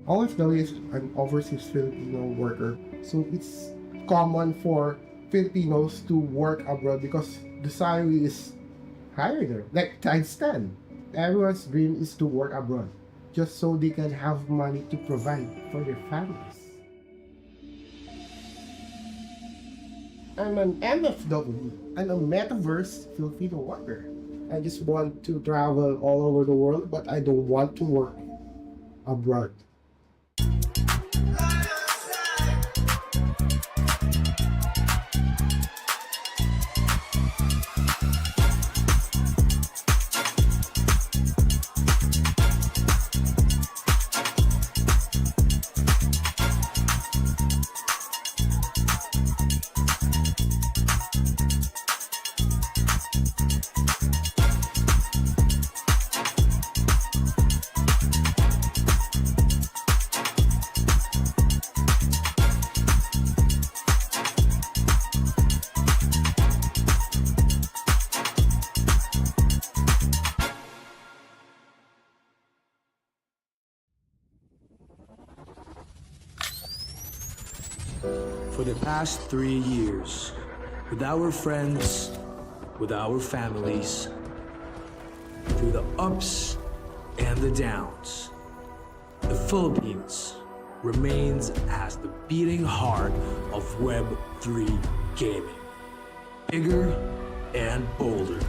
OFW is an overseas Filipino worker, so it's common for Filipinos to work abroad because the salary is higher there, like times 10. Everyone's dream is to work abroad, just so they can have money to provide for their families. I'm an MFW. I'm a metaverse Filipino worker. I just want to travel all over the world, but I don't want to work abroad. For the past 3 years, with our friends, with our families, through the ups and the downs, the Philippines remains as the beating heart of Web3 gaming. Bigger and bolder,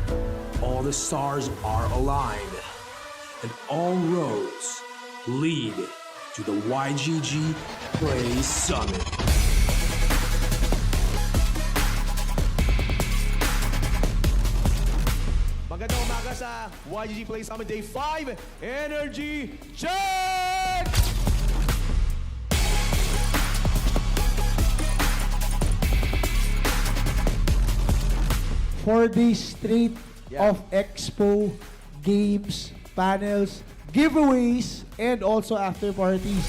all the stars are aligned, and all roads lead to the YGG Play Summit. Magandang umaga sa YGG Play Summit Day 5. Energy check! For days straight of expo, games, panels, giveaways, and also after parties.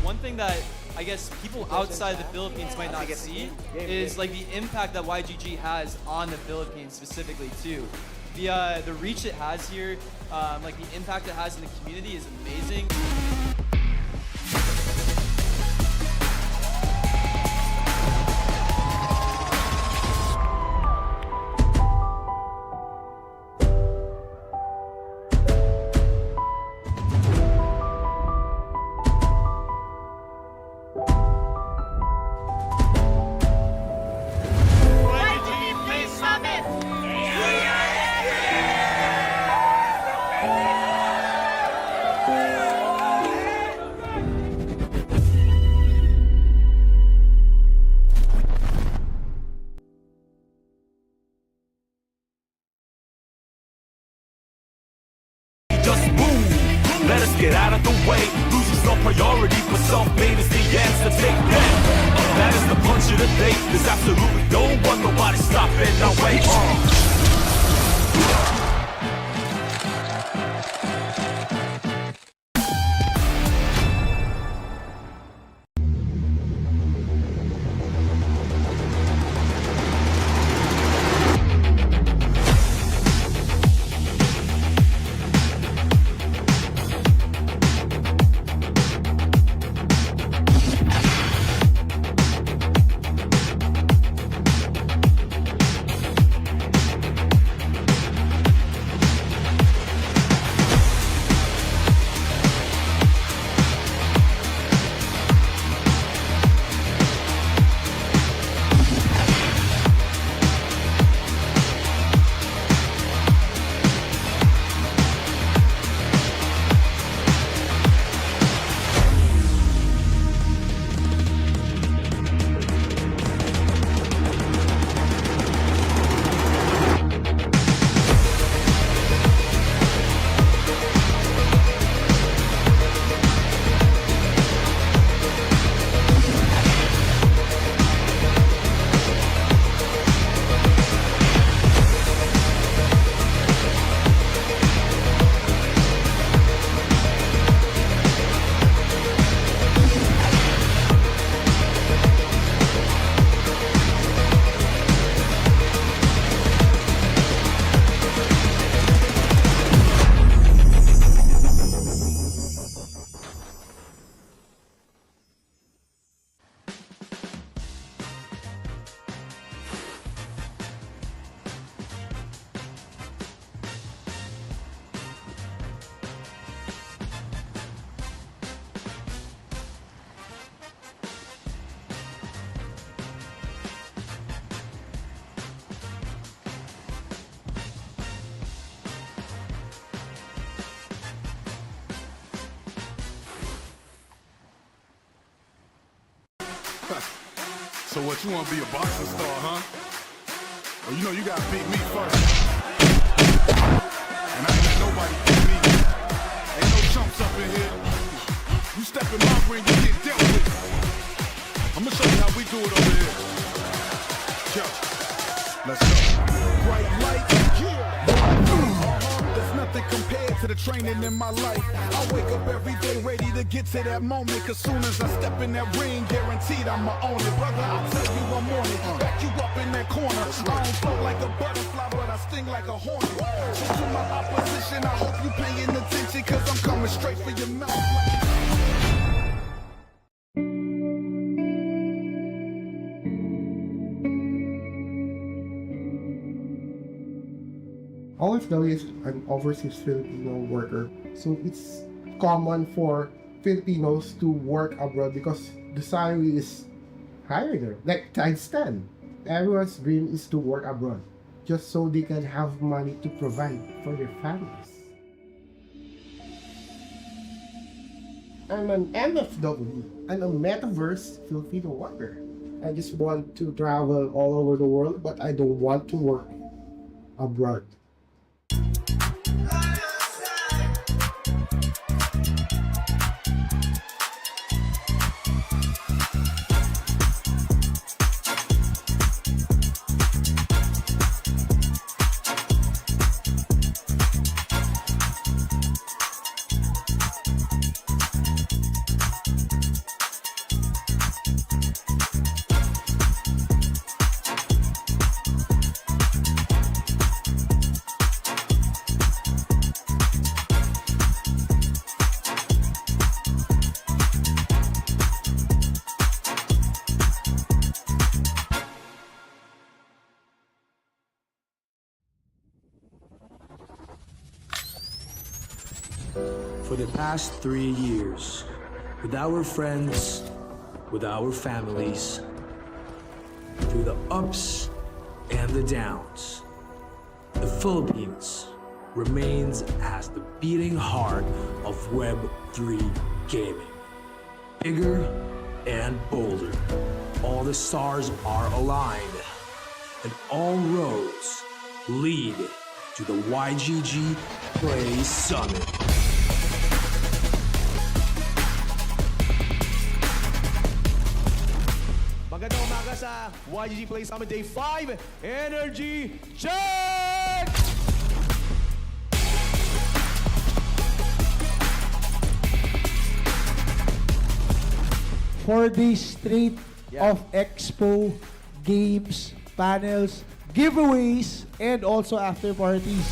One thing that I guess people outside the Philippines might not see is like the impact that YGG has on the Philippines specifically too. The reach it has here, like the impact it has in the community is amazing. Just move, let us get out of the way. Losing's no priority, but self-made is the answer. Take that. That is the punch of the day. There's absolutely no one, nobody stopping our way. So what, you wanna be a boxing star, huh? Well, you know you gotta beat me first. And I ain't let nobody beat me. Ain't no chumps up in here. You step in my ring, you get dealt with. I'ma show you how we do it over here. Yo, let's go. Bright light, there's nothing compared to the training in my life. I wake up every day ready to get to that moment. Cause soon as I step in that ring, guaranteed I'ma own it. Brother, I'll tell you I'm on it. Back you up in that corner. I don't float like a butterfly, but I sting like a hornet. So to my opposition, I hope you paying attention. Cause I'm coming straight for your mouth. OFW is an overseas Filipino worker, so it's common for Filipinos to work abroad because the salary is higher there, like times 10. Everyone's dream is to work abroad, just so they can have money to provide for their families. I'm an MFW. I'm a metaverse Filipino worker. I just want to travel all over the world, but I don't want to work abroad. For the past 3 years, with our friends, with our families, through the ups and the downs, the Philippines remains as the beating heart of Web3 gaming. Bigger and bolder, all the stars are aligned, and all roads lead to the YGG Play Summit. Magandang umaga sa YGG Play Summit Day 5. Energy check! For days straight of expo, games, panels, giveaways, and also after parties.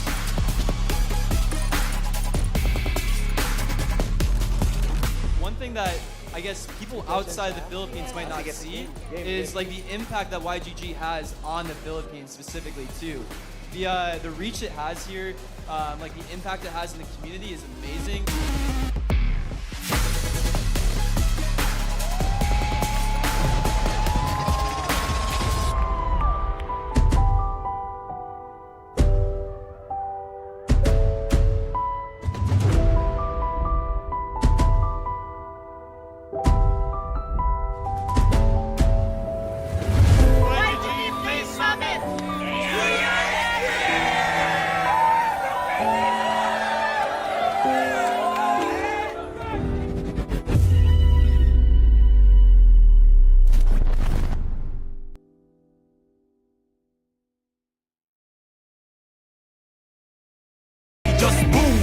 One thing that I guess people outside the Philippines might not see is like the impact that YGG has on the Philippines specifically too. The reach it has here, like the impact it has in the community is amazing. Just move,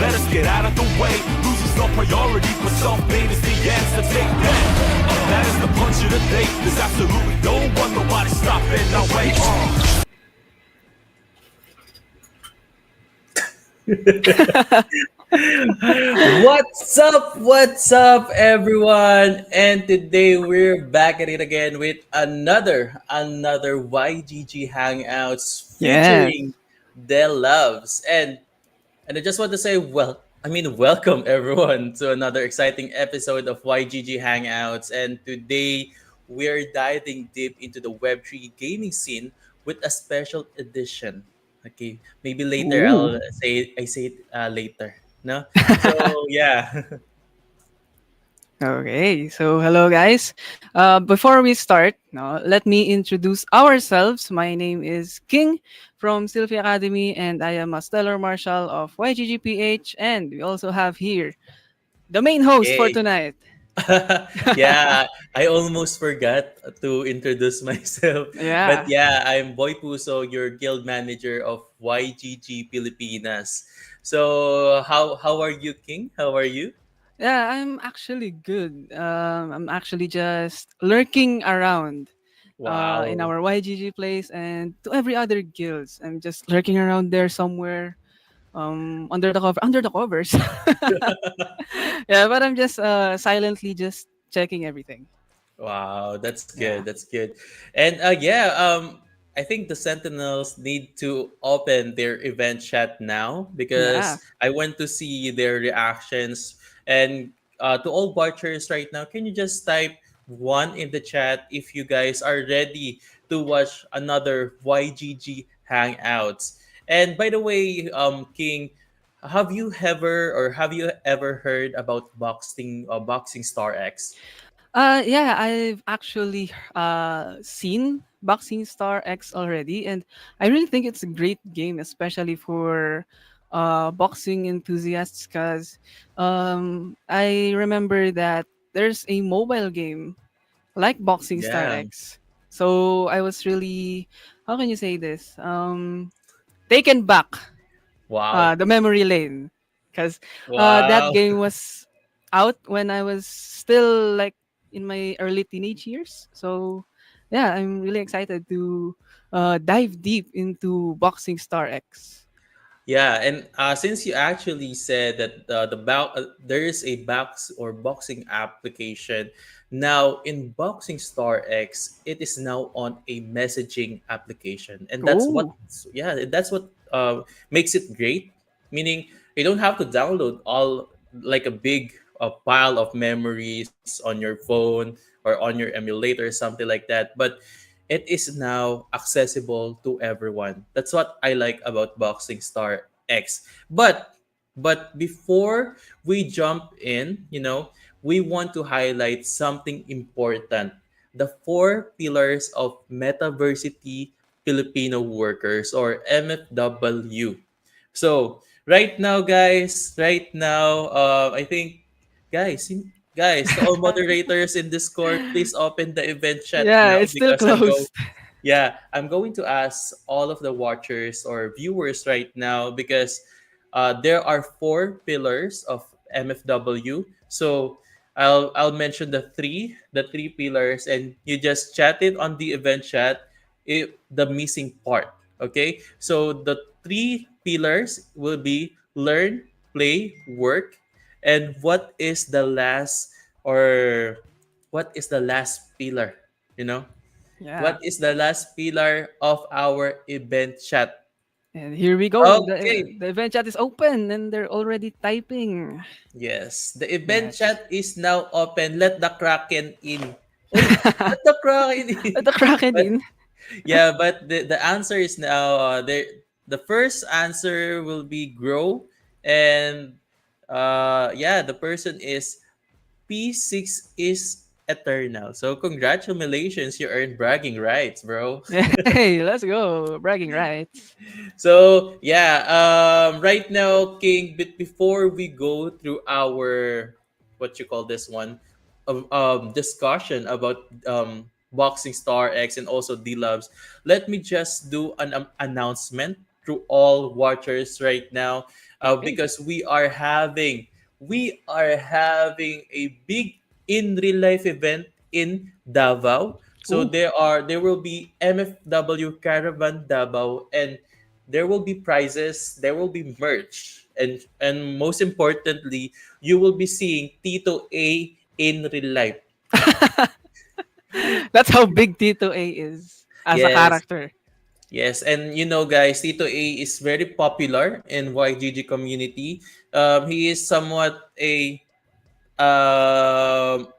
let us get out of the way. Losers no priority, but self-made is the answer. Take that. That is the punch of the day. There's absolutely no one, nobody stopping our way. What's up, everyone? And today we're back at it again with another YGG Hangouts Yeah. featuring Delabs. And I just want to say, welcome everyone to another exciting episode of YGG Hangouts. And today we're diving deep into the Web3 gaming scene with a special edition. Okay, maybe later Ooh. I say it later. No, so yeah. Okay, so hello guys. Before we start, no, let me introduce ourselves. My name is King from Sylvia Academy, and I am a stellar marshal of YGGPH. And we also have here the main host for Yay. tonight. Yeah, I almost forgot to introduce myself. But Yeah, yeah, I'm Boy Puso, your guild manager of YGG Pilipinas. So how are you, King? How are you? yeah, I'm actually good. I'm actually just lurking around in Wow. our YGG place and to every other guilds. I'm just lurking around there somewhere under the covers. Yeah, but I'm just silently just checking everything. Wow, that's good. Yeah. That's good. And yeah, I think the Sentinels need to open their event chat now Yeah. because I want to see their reactions. And to all watchers right now, can you just type one in the chat if you guys are ready to watch another YGG Hangouts? And by the way, King, have you ever heard about Boxing Star X? Yeah, I've actually seen Boxing Star X already, and I really think it's a great game, especially for boxing enthusiasts. Because I remember that there's a mobile game like Boxing Star Yeah. X. So I was really, how can you say this? Taken back Wow. the memory lane, because that Wow. game was out when I was still like in my early teenage years. So yeah, I'm really excited to dive deep into Boxing Star X. Yeah, and since you actually said that there is a boxing application now in Boxing Star X, it is now on a messaging application, and Oh, that's what makes it great. Meaning you don't have to download all like a big pile of memories on your phone or on your emulator, something like that, but it is now accessible to everyone. That's what I like about Boxing Star X. But before we jump in, we want to highlight something important. The four pillars of Metaversity Filipino Workers, or MFW. So right now, I think, guys, to all moderators in Discord, please open the event chat yeah, now it's still because closed. I'm going to ask all of the watchers or viewers right now because there are four pillars of MFW. So I'll mention the three pillars, and you just chat it on the event chat. The missing part. Okay, so the three pillars will be learn, play, work, and or what is the last pillar? You know, Yeah, what is the last pillar of our event chat? and here we go. The Okay. the event chat is open, and they're already typing. Yes. The event Yes. chat is now open. Let the Kraken in. Uy, let the Kraken in. The Kraken But in. yeah, but the answer is now there. The first answer will be grow, and yeah, the person is P6 is eternal. So congratulations, you earned bragging rights, bro. Hey, let's go. Bragging rights. So yeah, right now, King. But before we go through our what you call this one, discussion about Boxing Star X and also Delabs, let me just do an announcement through all watchers right now, Okay. because we are having a big in real life event in Davao. So Ooh. there will be MFW Caravan Davao, and there will be prizes, there will be merch, and most importantly, you will be seeing Tito A in real life. That's how big Tito A is as a Yes, character. yes, and guys, Tito A is very popular in YGG community. He is somewhat a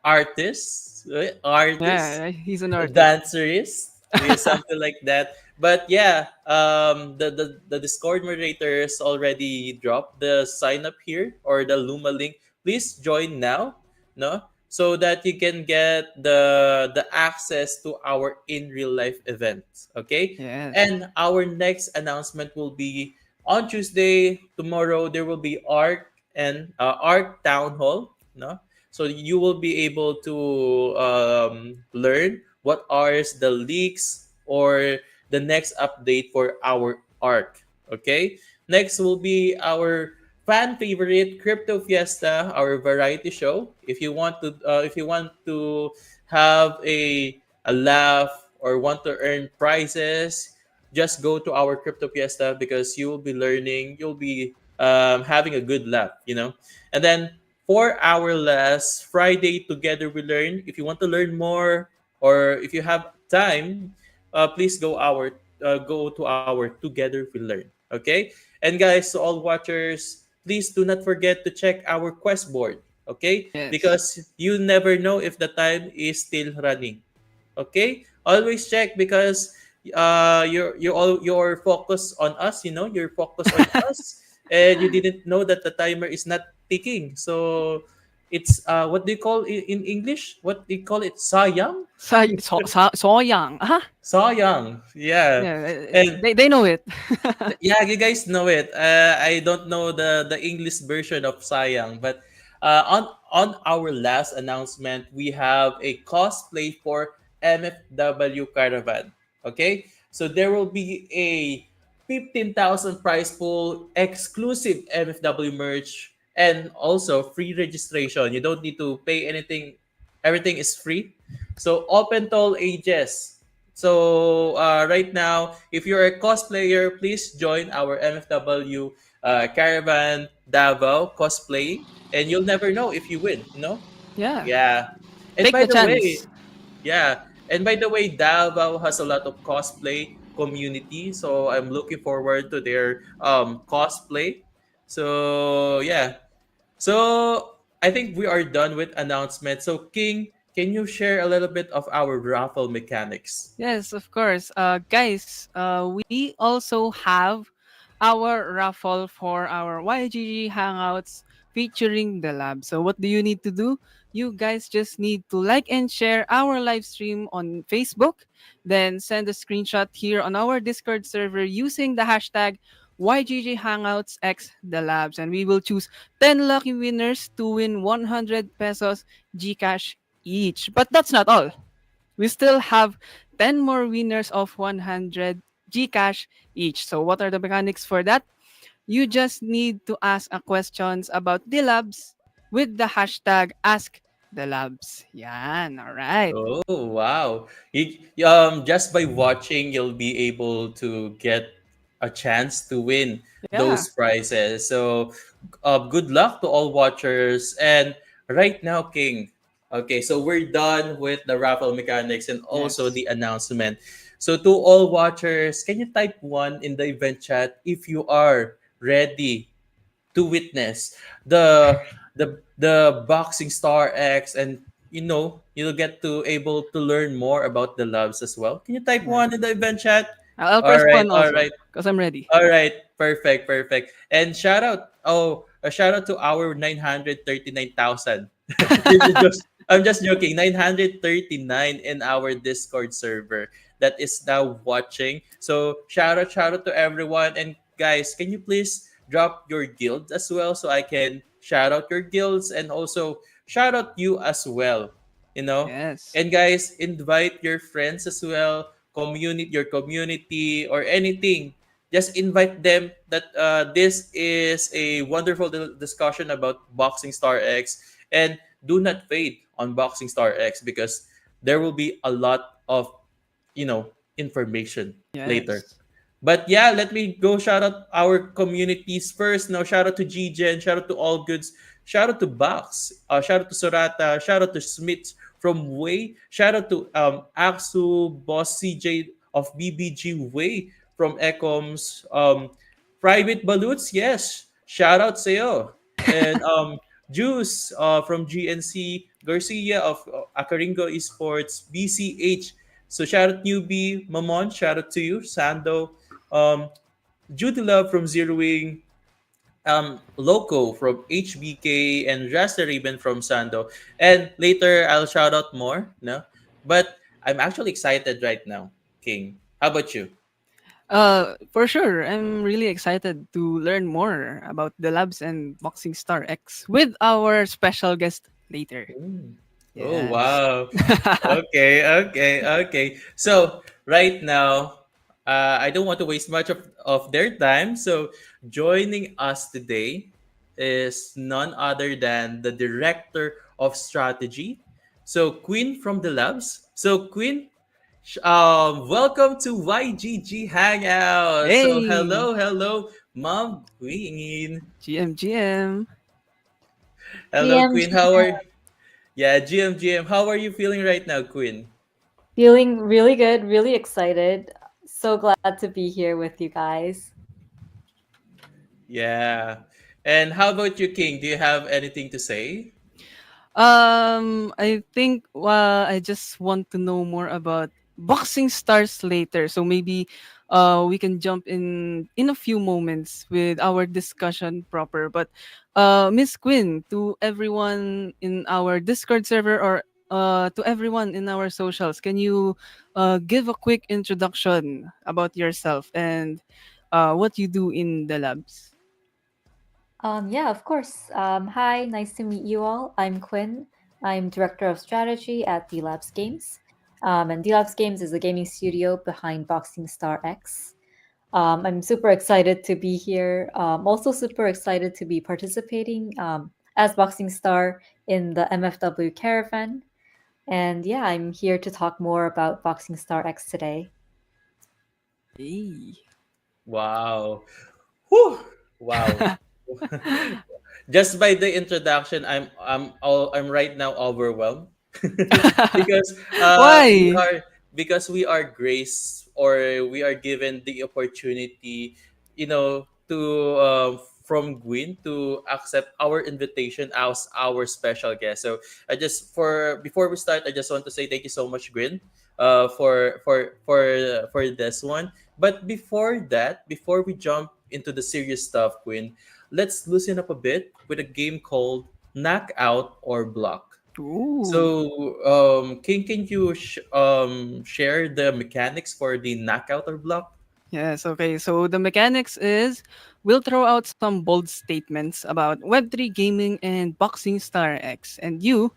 artist, Yeah, he's an artist. dancerist, yeah, something like that. But yeah, the Discord moderators already dropped the sign up here or the Luma link. Please join now, no? so that you can get the access to our in real life events. Okay, Yes. and our next announcement will be on Tuesday. Tomorrow there will be Arc and Arc Town Hall. No, so you will be able to learn what are the leaks or the next update for our Arc. Okay, next will be our fan favorite Crypto Fiesta, our variety show. If you want to have a laugh or want to earn prizes, just go to our Crypto Fiesta because you will be learning, you'll be having a good laugh, you know. And then for our last Friday Together We Learn, if you want to learn more or if you have time, please go to our Together We Learn. Okay, and guys, to all watchers, please do not forget to check our quest board. Okay, Yes. because you never know if the time is still running. Okay, always check because you're focused on us, you know, you're focused on us, and you didn't know that the timer is not ticking. So it's what do you call in English, what do you call it, sayang? Soyang. Sayang, yeah. Yeah, And they know it. yeah, you guys know it. I don't know the English version of sayang, but on our last announcement, we have a cosplay for MFW Caravan. Okay, so there will be a 15,000 prize pool, exclusive MFW merch, and also free registration. You don't need to pay anything. Everything is free. So open to all ages. So right now, if you're a cosplayer, please join our MFW Caravan Davao cosplay, and you'll never know if you win. You know? Yeah. Yeah. And Take by the the way, chance. yeah. And by the way, Davao has a lot of cosplay community, so I'm looking forward to their cosplay. So yeah. So I think we are done with announcements. So King, can you share a little bit of our raffle mechanics? Yes, of course. Guys, we also have our raffle for our YGG Hangouts featuring the lab. So, what do you need to do? You guys just need to like and share our live stream on Facebook, then send a screenshot here on our Discord server using the hashtag YGG Hangouts X the Labs, and we will choose 10 lucky winners to win 100 pesos Gcash each. But that's not all. We still have 10 more winners of 100 Gcash each. So what are the mechanics for that? You just need to ask a questions about the labs with the hashtag ask the labs. Yan, all right. Oh wow! Just by watching, you'll be able to get a chance to win Yeah. those prizes. So, good luck to all watchers. And right now, King. Okay, so we're done with the raffle mechanics and also Yes. the announcement. So, to all watchers, can you type one in the event chat if you are ready to witness the boxing star X, and you know you'll get to able to learn more about the loves as well. Can you type Yeah. one in the event chat? I'll All press right, one all also right. because I'm ready. All right, perfect, perfect. And shout out, oh, a shout out to our 939,000. I'm just joking. 939 in our Discord server that is now watching. So shout out to everyone. And guys, can you please drop your guild as well so I can shout out your guilds and also shout out you as well. You know, Yes. and guys, invite your friends as well, your community or anything. Just invite them that this is a wonderful discussion about Boxing Star X, and do not fade on Boxing Star X because there will be a lot of, you know, information later. Yes. But yeah, let me go shout out our communities first. Now, shout out to GGen, shout out to All Goods, shout out to Box, shout out to Sorata, shout out to Smith from Way, shout out to Axu, Boss CJ of BBG Way from Ecoms, Private Baloots, yes, shout out sa'yo. And Juice from GNC, Garcia of Akaringo Esports, BCH. So shout out Newbie, Mamon, shout out to you, Sando, um, Judy Love from Zeroing, Loco from HBK and Rasta Ribbon from Sando. And later I'll shout out more, no? But I'm actually excited right now, King. How about you? For sure, I'm really excited to learn more about the labs and Boxing Star X with our special guest later. Ooh. Oh Yes. wow. Okay. So right now, I don't want to waste much of their time. So joining us today is none other than the director of strategy. So Queen from the Labs. So Queen, welcome to YGG Hangout. So Hey, hello, Mom Queen. GM. Hello, Queen. GMG, How are Yeah, GM. How are you feeling right now, Queen? feeling really good, really excited. So glad to be here with you guys. Yeah. And how about you, King? Do you have anything to say? I think I just want to know more about boxing stars later. So maybe we can jump in a few moments with our discussion proper. But Miss Quinn, to everyone in our Discord server or to everyone in our socials, can you give a quick introduction about yourself and what you do in the labs? Yeah, of course. Hi, nice to meet you all. I'm Quinn. I'm Director of Strategy at Delabs Games. And Delabs Games is a gaming studio behind Boxing Star X. I'm super excited to be here. Also, super excited to be participating as Boxing Star in the MFW Caravan. And yeah, I'm here to talk more about Boxing Star X today. Hey. Wow. Whew. Wow. Just by the introduction, I'm right now overwhelmed because we Why? are graced, or we are given the opportunity, to from Gwyn to accept our invitation as our special guest. So I just for before we start, I just want to say thank you so much, Gwyn, for this one. But before we jump into the serious stuff, Gwyn, let's loosen up a bit with a game called Knockout or Block. Ooh. So, can you share the mechanics for the knockout or block? Yes, okay. So the mechanics is we'll throw out some bold statements about Web3 gaming and Boxing Star X. And you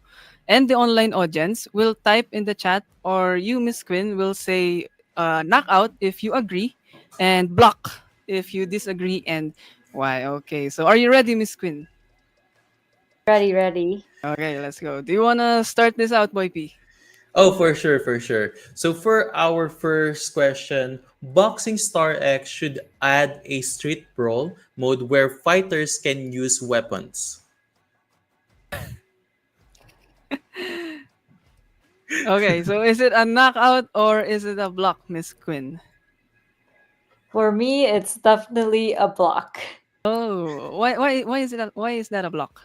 and the online audience will type in the chat, or you, Miss Quinn, will say knockout if you agree and block if you disagree and why. Okay, so are you ready, Miss Quinn? Ready, ready. Okay, let's go. Do you want to start this out, Boy P? Oh, for sure, for sure. So for our first question, Boxing Star X should add a street brawl mode where fighters can use weapons. Okay, so is it a knockout or is it a block, Miss Quinn? For me, it's definitely a block. Oh, why is that a block?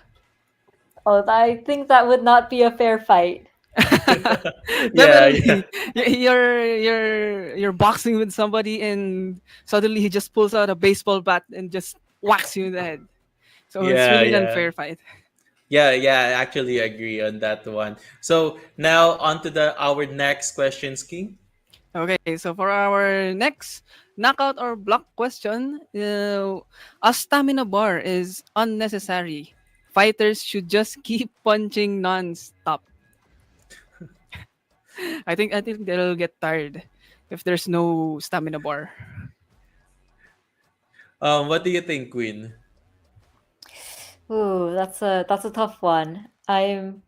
Oh, I think that would not be a fair fight. Yeah. Definitely, you're boxing with somebody and suddenly he just pulls out a baseball bat and just whacks you in the head. So it's Yeah, really an yeah. unfair fight. Yeah, I actually agree on that one. So now on to the our next question, King. Okay, so for our next knockout or block question, a stamina bar is unnecessary. Fighters should just keep punching non-stop. I think they'll get tired if there's no stamina bar. What do you think, Queen? Ooh, that's a tough one. I'm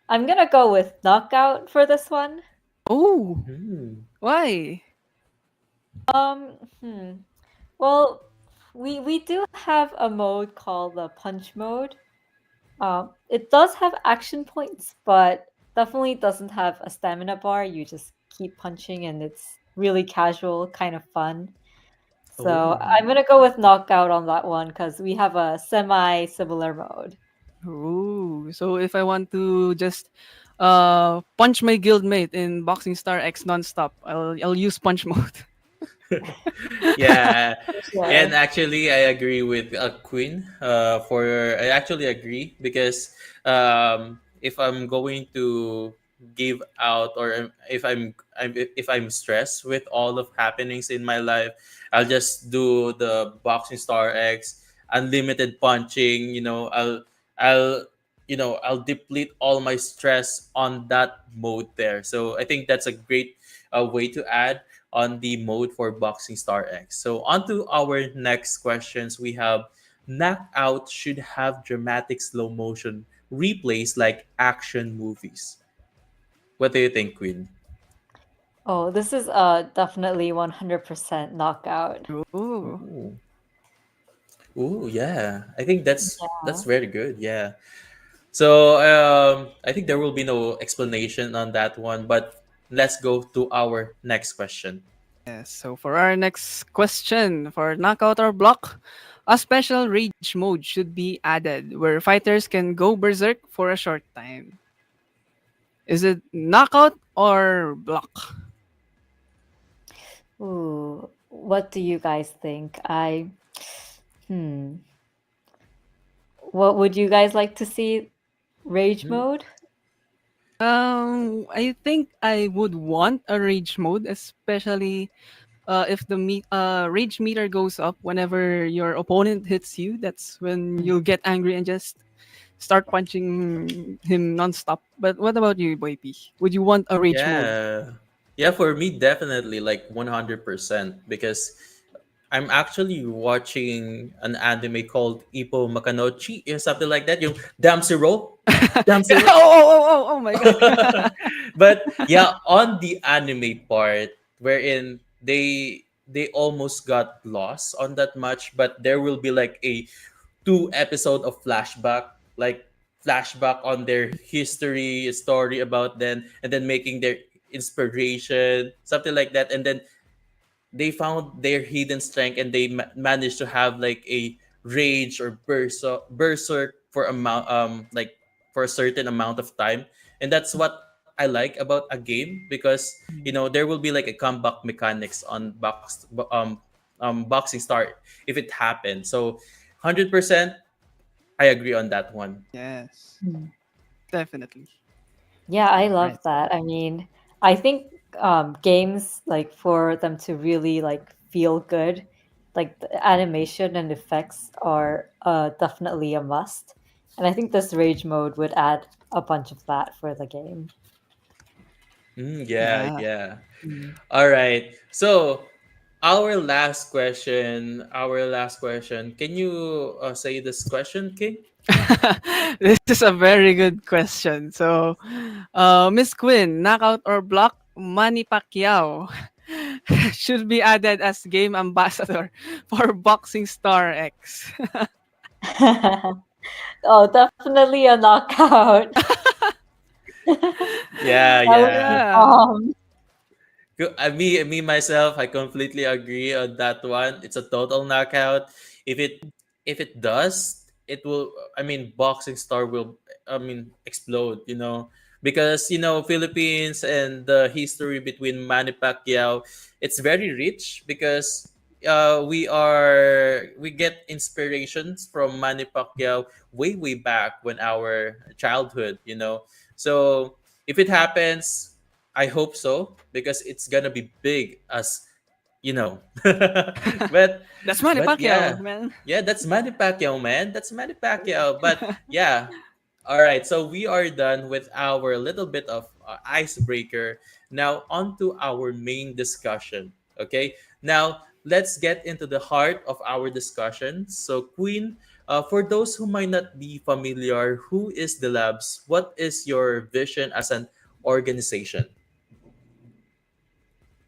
gonna go with knockout for this one. Oh, Hmm. why? Um, hmm. Well, we do have a mode called the punch mode. It does have action points, but definitely doesn't have a stamina bar. You just keep punching, and it's really casual, kind of fun. So Oh. I'm gonna go with knockout on that one because we have a semi-similar mode. Ooh, so if I want to just punch my guildmate in Boxing Star X non-stop, I'll use punch mode. Yeah, Sure. and actually, I agree with Queen. I actually agree because if I'm going to give out, or if I'm stressed with all of happenings in my life, I'll just do the boxing star X, unlimited punching. I'll I'll deplete all my stress on that mode there. So I think that's a great way to add on the mode for Boxing Star X. So on to our next questions. We have knockout should have dramatic slow motion replays like action movies. What do you think, Queen? Oh, this is definitely 100% knockout. Ooh. Ooh. Ooh, yeah. I think that's Yeah. very good. Yeah. So I think there will be no explanation on that one, but let's go to our next question. Yes, so for our next question, for knockout or block, a special rage mode should be added where fighters can go berserk for a short time. Is it knockout or block? Ooh, what do you guys think? Hmm. What would you guys like to see? Rage Hmm. mode? I think I would want a rage mode, especially if the rage meter goes up whenever your opponent hits you. That's when Mm. you'll get angry and just start punching him nonstop. But what about you, Boy P? Would you want a rage mode? Yeah. Yeah, for me definitely like 100% because I'm actually watching an anime called Ippo Makanochi or something like that. Yung Damsiro. Yeah, Damsiro. oh my god. But yeah, on the anime part wherein they almost got lost on that match, but there will be like a 2 episode of flashback, like flashback on their history story about them, and then making their inspiration, something like that, and then they found their hidden strength and they managed to have like a rage or berserk for amount like for a certain amount of time, and that's what I like about a game because there will be like a comeback mechanics on boxing start if it happens. So 100% I agree on that one. Yes, Mm. definitely. Yeah, I All love right. that. I mean, I think games like for them to really like feel good, like the animation and effects are definitely a must. And I think this rage mode would add a bunch of that for the game. Yeah, Yeah. yeah. Mm. All right. So, our last question. Can you say this question, King? This is a very good question. So, Miss Quinn, knockout or block, Manny Pacquiao should be added as game ambassador for Boxing Star X. Oh, definitely a knockout. Yeah, That would be yeah. Yeah. bomb. Me myself, I completely agree on that one. It's a total knockout. If it does, it will. I mean, boxing star will. I mean, explode. Because Philippines and the history between Manny Pacquiao, it's very rich because we get inspirations from Manny Pacquiao way back when our childhood. So if it happens, I hope so because it's gonna be big as you know. but That's Manny but Pacquiao, yeah, man. yeah, that's Manny Pacquiao, man. That's Manny Pacquiao. But yeah, all right. So we are done with our little bit of icebreaker. Now on to our main discussion. Okay. Now let's get into the heart of our discussion. So Queen, for those who might not be familiar, who is the Labs? What is your vision as an organization?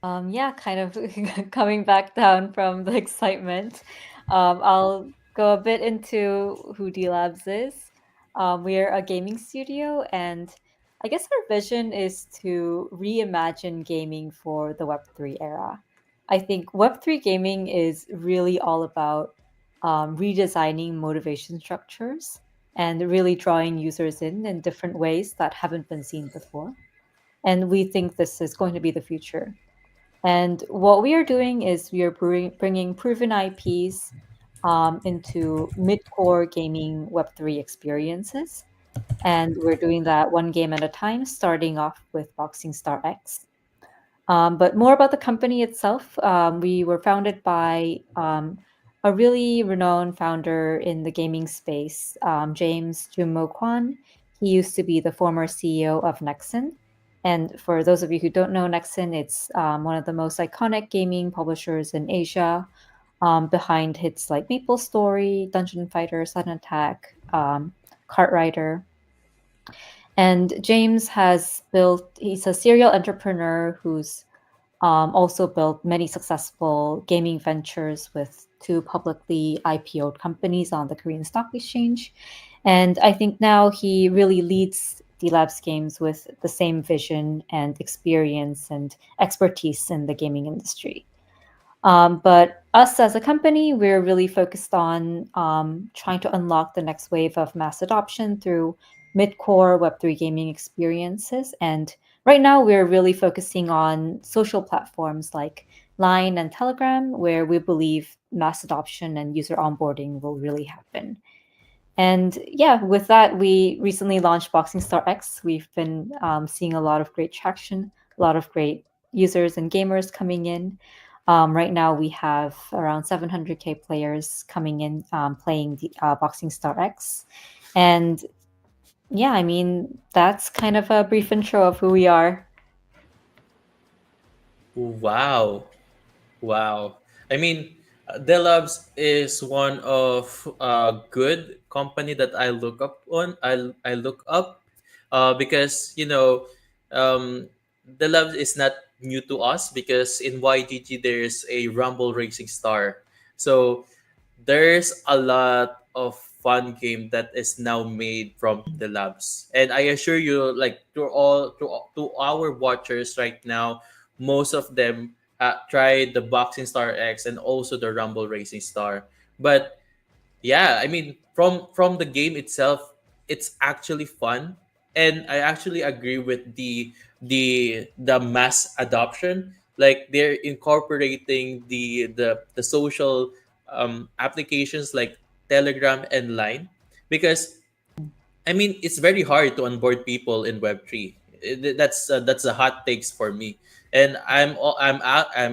Yeah, kind of coming back down from the excitement. I'll go a bit into who D Labs is. We are a gaming studio, and I guess our vision is to reimagine gaming for the Web3 era. I think Web3 gaming is really all about redesigning motivation structures and really drawing users in different ways that haven't been seen before. And we think this is going to be the future. And what we are doing is we are bringing proven IPs into mid-core gaming Web3 experiences. And we're doing that one game at a time, starting off with Boxing Star X. But more about the company itself. We were founded by a really renowned founder in the gaming space, James Junmo Kwan. He used to be the former CEO of Nexon. And for those of you who don't know Nexon, it's one of the most iconic gaming publishers in Asia, behind hits like Maple Story, Dungeon Fighter, Sudden Attack, Cartrider. And James he's a serial entrepreneur who's also built many successful gaming ventures with two publicly IPO'd companies on the Korean Stock Exchange. And I think now he really leads Delabs Games with the same vision and experience and expertise in the gaming industry. But us as a company, we're really focused on trying to unlock the next wave of mass adoption through mid-core Web3 gaming experiences. And right now, we're really focusing on social platforms like Line and Telegram, where we believe mass adoption and user onboarding will really happen. And yeah, with that, we recently launched Boxing Star X. We've been seeing a lot of great traction, a lot of great users and gamers coming in. Right now, we have around 700K players coming in playing the Boxing Star X. And yeah, I mean, that's kind of a brief intro of who we are. Wow. Wow. I mean, Delabs is one of good company that I look up on. I look up because Delabs is not new to us because in YGG there's a Rumble Racing Star. So there's a lot of fun game that is now made from the labs, and I assure you, like to our watchers right now, most of them tried the Boxing Star X and also the Rumble Racing Star. But yeah, I mean, from the game itself, it's actually fun, and I actually agree with the mass adoption. Like they're incorporating the social applications like Telegram and Line, because I mean, it's very hard to onboard people in Web3. That's a hot takes for me, and I'm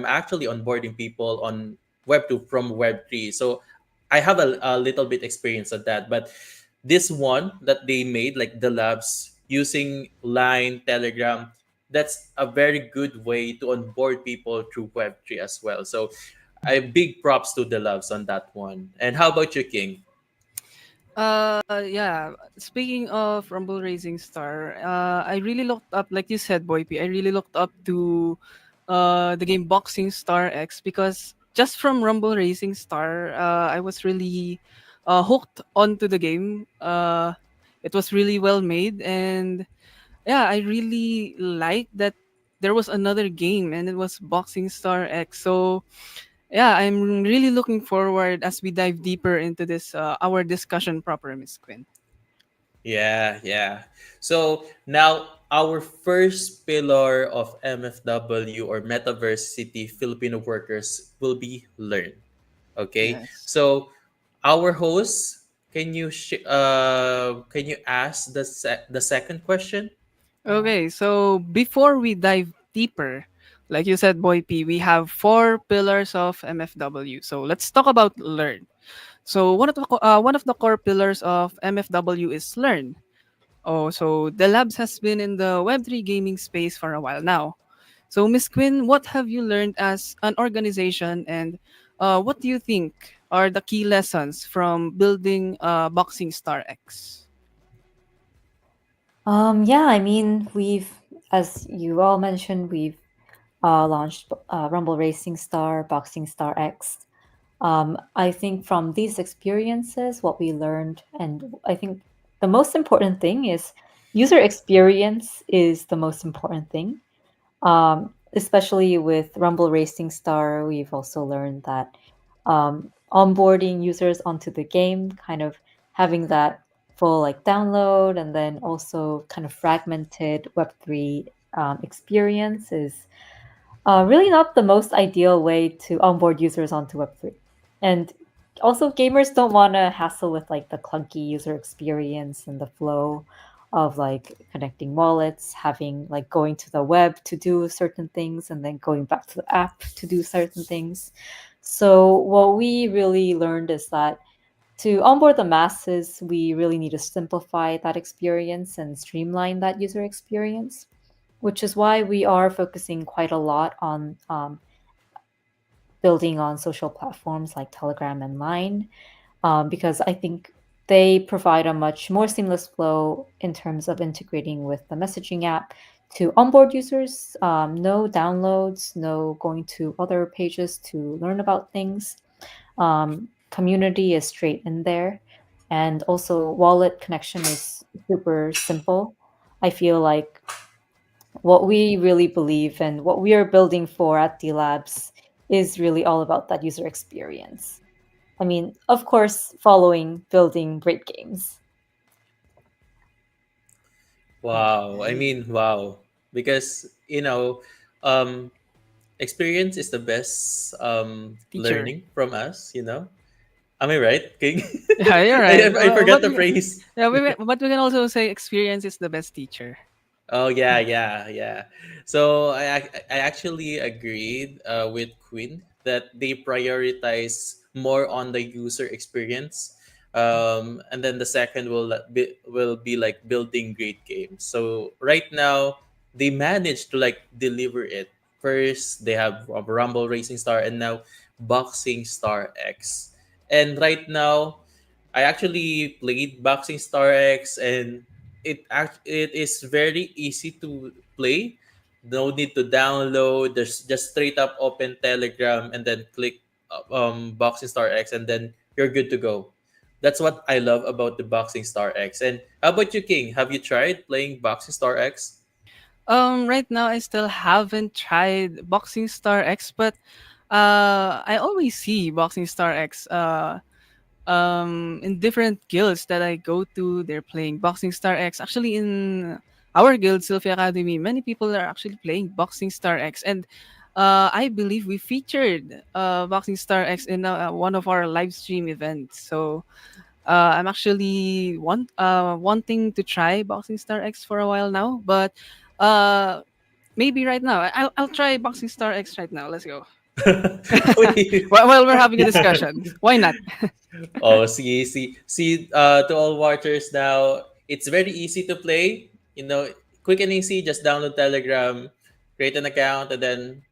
actually onboarding people on Web2 from Web3. So I have a little bit experience of that. But this one that they made, like the labs using Line, Telegram, that's a very good way to onboard people through Web3 as well. So I big props to the labs on that one. And how about you, King? Yeah. Speaking of Rumble Racing Star, I really looked up, like you said, Boy P. I really looked up to the game Boxing Star X because just from Rumble Racing Star, I was really hooked onto the game. It was really well made, and yeah, I really liked that there was another game, and it was Boxing Star X. So yeah, I'm really looking forward as we dive deeper into this our discussion proper, Miss Quinn. Yeah, yeah. So now our first pillar of MFW or Metaverse City Filipino workers will be learn. Okay. Yes. So our host, can you ask the second question? Okay, so before we dive deeper, like you said, Boy P, we have four pillars of MFW. So let's talk about learn. So one of the core pillars of MFW is learn. Oh, so the labs has been in the Web3 gaming space for a while now. So, Miss Quinn, what have you learned as an organization, and what do you think are the key lessons from building Boxing Star X? Yeah, I mean, as you all mentioned, we've launched Rumble Racing Star, Boxing Star X. I think from these experiences, what we learned, and I think the most important thing is user experience is the most important thing. Especially with Rumble Racing Star, we've also learned that onboarding users onto the game, kind of having that full like download, and then also kind of fragmented Web3 experience is Really not the most ideal way to onboard users onto Web3. And also, gamers don't want to hassle with like the clunky user experience and the flow of like connecting wallets, having like going to the web to do certain things and then going back to the app to do certain things. So, what we really learned is that to onboard the masses, we really need to simplify that experience and streamline that user experience, which is why we are focusing quite a lot on building on social platforms like Telegram and Line, because I think they provide a much more seamless flow in terms of integrating with the messaging app to onboard users. No downloads, no going to other pages to learn about things. Community is straight in there. And also, wallet connection is super simple. I feel like what we really believe and what we are building for at D Labs is really all about that user experience. I mean, of course, following building great games. Wow. I mean, wow. Because, um, experience is the best Teacher. learning from us, you know? Am I right, King? Yeah, you're right. I forgot the phrase. Yeah, but we can also say experience is the best teacher. Oh yeah, yeah, yeah. So I actually agreed with Quinn that they prioritize more on the user experience, and then the second will be like building great games. So right now they managed to like deliver it. First they have Rumble Racing Star and now Boxing Star X, and right now I actually played Boxing Star X and it is very easy to play. No need to download. There's just straight up open Telegram and then click Boxing Star X and then you're good to go. That's what I love about the Boxing Star X. And how about you, King? Have you tried playing Boxing Star X? Right now I still haven't tried Boxing Star X, but I always see Boxing Star X in different guilds that I go to. They're playing Boxing Star X. Actually, in our guild, Sylvia Academy, many people are actually playing Boxing Star X, and I believe we featured Boxing Star X in one of our live stream events. So I'm actually wanting to try Boxing Star X for a while now, but uh, maybe right now I'll try Boxing Star X right now. Let's go. Wait. While we're having a Yeah. discussion, why not? Oh, see. To all watchers now, it's very easy to play. Quick and easy. Just download Telegram, create an account, and then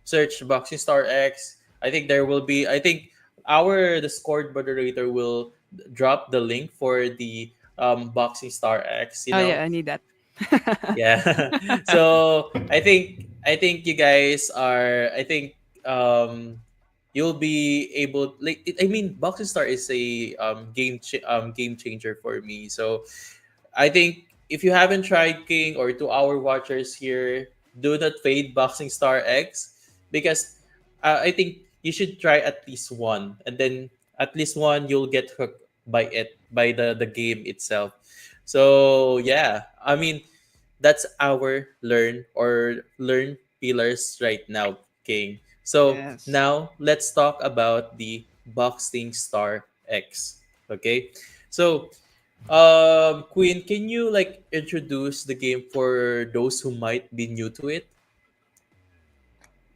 search Boxing Star X. I think there will be. I think our Discord moderator will drop the link for the Boxing Star X. Oh yeah, I need that. Yeah. So I think you guys are. I think you'll be able. Like I mean, Boxing Star is a game changer for me. So I think if you haven't tried King or to our watchers here, do not fade Boxing Star X because I think you should try at least one, and then at least one you'll get hooked by the game itself. So yeah, I mean that's our learn pillars right now, King. So Yes. now let's talk about the Boxing Star X. Okay, so Queen, can you like introduce the game for those who might be new to it?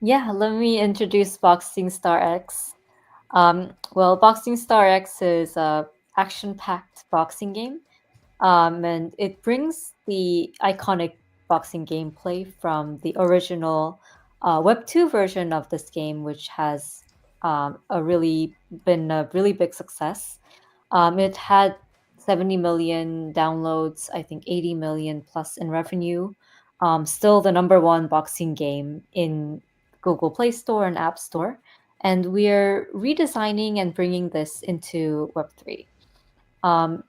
Yeah, let me introduce Boxing Star X. Well, Boxing Star X is a action-packed boxing game, and it brings the iconic boxing gameplay from the original Web 2 version of this game, which has been a really big success. It had 70 million downloads, I think 80 million plus in revenue. Still the number one boxing game in Google Play Store and App Store. And we're redesigning and bringing this into Web3. Um,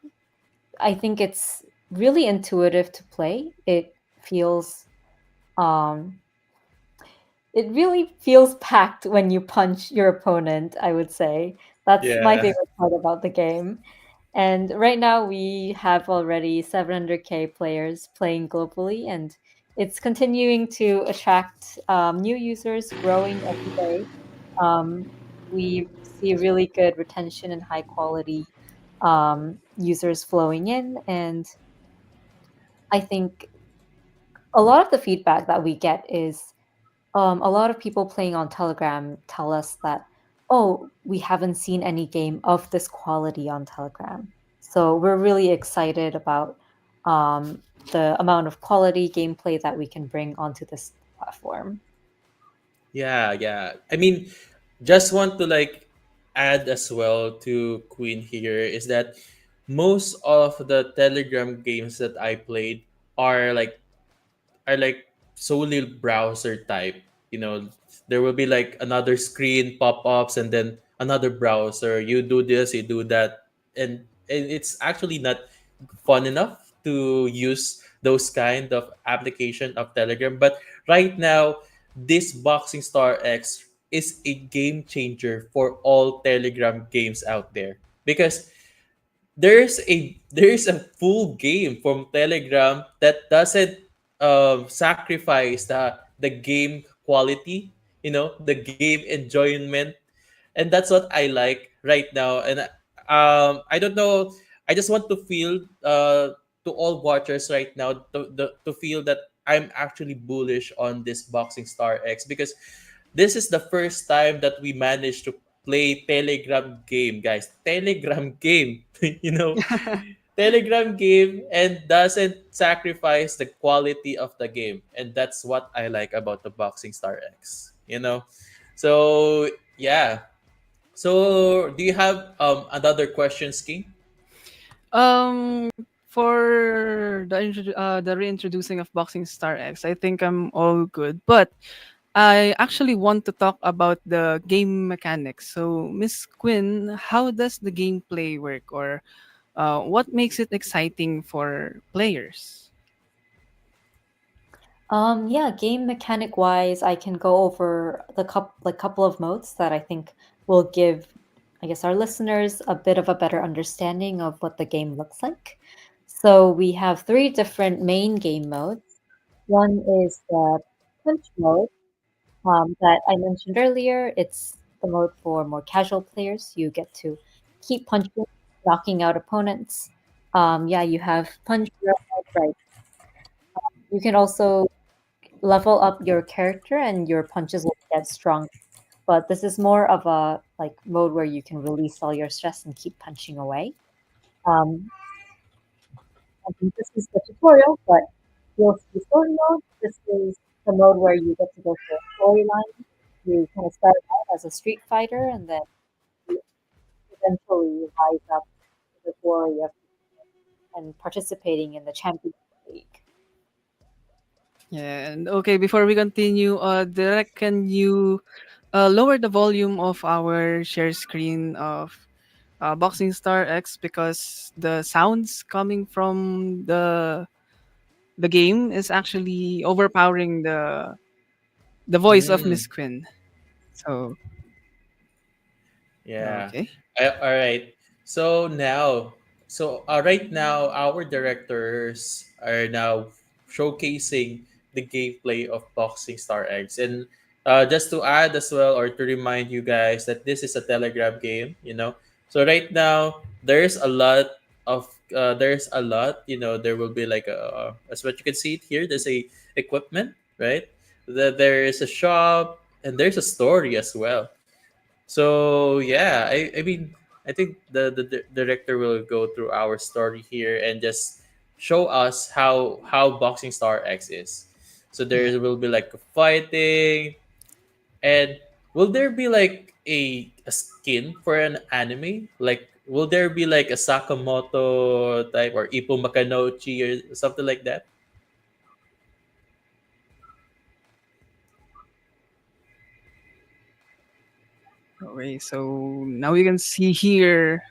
I think it's really intuitive to play. Feels um, it really feels packed when you punch your opponent, I would say. That's my Yeah. favorite part about the game. And right now we have already 700K players playing globally, and it's continuing to attract new users, growing every day. We see really good retention and high quality users flowing in, and I think a lot of the feedback that we get is a lot of people playing on Telegram tell us that, oh, we haven't seen any game of this quality on Telegram. So we're really excited about um, the amount of quality gameplay that we can bring onto this platform. Yeah, yeah. I mean, just want to like add as well to Queen here is that most of the Telegram games that I played are like are like solely browser type. You know, there will be like another screen pop-ups and then another browser. You do this, you do that, and it's actually not fun enough to use those kind of application of Telegram. But right now, this Boxing Star X is a game changer for all Telegram games out there because there's a full game from Telegram that doesn't sacrifice the game quality, the game enjoyment, and that's what I like right now. And I don't know, I just want to feel to all watchers right now to feel that I'm actually bullish on this Boxing Star X because this is the first time that we managed to play Telegram game, guys. Telegram game, you know, Telegram game and doesn't sacrifice the quality of the game. And that's what I like about the Boxing Star X. So, yeah. So, do you have another question, King? Um, for the reintroducing of Boxing Star X, I think I'm all good. But I actually want to talk about the game mechanics. So, Miss Quinn, how does the gameplay work, or what makes it exciting for players? Yeah, game mechanic wise, I can go over the couple of modes that I think will give, I guess, our listeners a bit of a better understanding of what the game looks like. So we have three different main game modes. One is the punch mode that I mentioned earlier. It's the mode for more casual players. You get to keep punching, knocking out opponents. Yeah, you have punch left, right. You can also level up your character and your punches will get stronger. But this is more of a like mode where you can release all your stress and keep punching away. Um, I think this is the tutorial, but you'll see story mode. This is the mode where you get to go through a storyline. You kind of start out as a street fighter and then you eventually rise up to the glory of and participating in the Champions League. Yeah, and okay, before we continue, Derek, can you lower the volume of our share screen of Boxing Star X because the sounds coming from the game is actually overpowering the voice of Mm. Miss Quinn. So Yeah. okay. All right. So now, right now, our directors are now showcasing the gameplay of Boxing Star X, and just to add as well, or to remind you guys that this is a Telegram game. So right now there's a lot. There will be like as what you can see it here. There's a equipment, right? There is a shop, and there's a story as well. So yeah, I mean, I think the director will go through our story here and just show us how Boxing Star X is. So there Yeah. will be like fighting, and will there be like a skin for an anime? Like, will there be like a Sakamoto type or Ippo Makanouchi or something like that? Okay, so now we can see here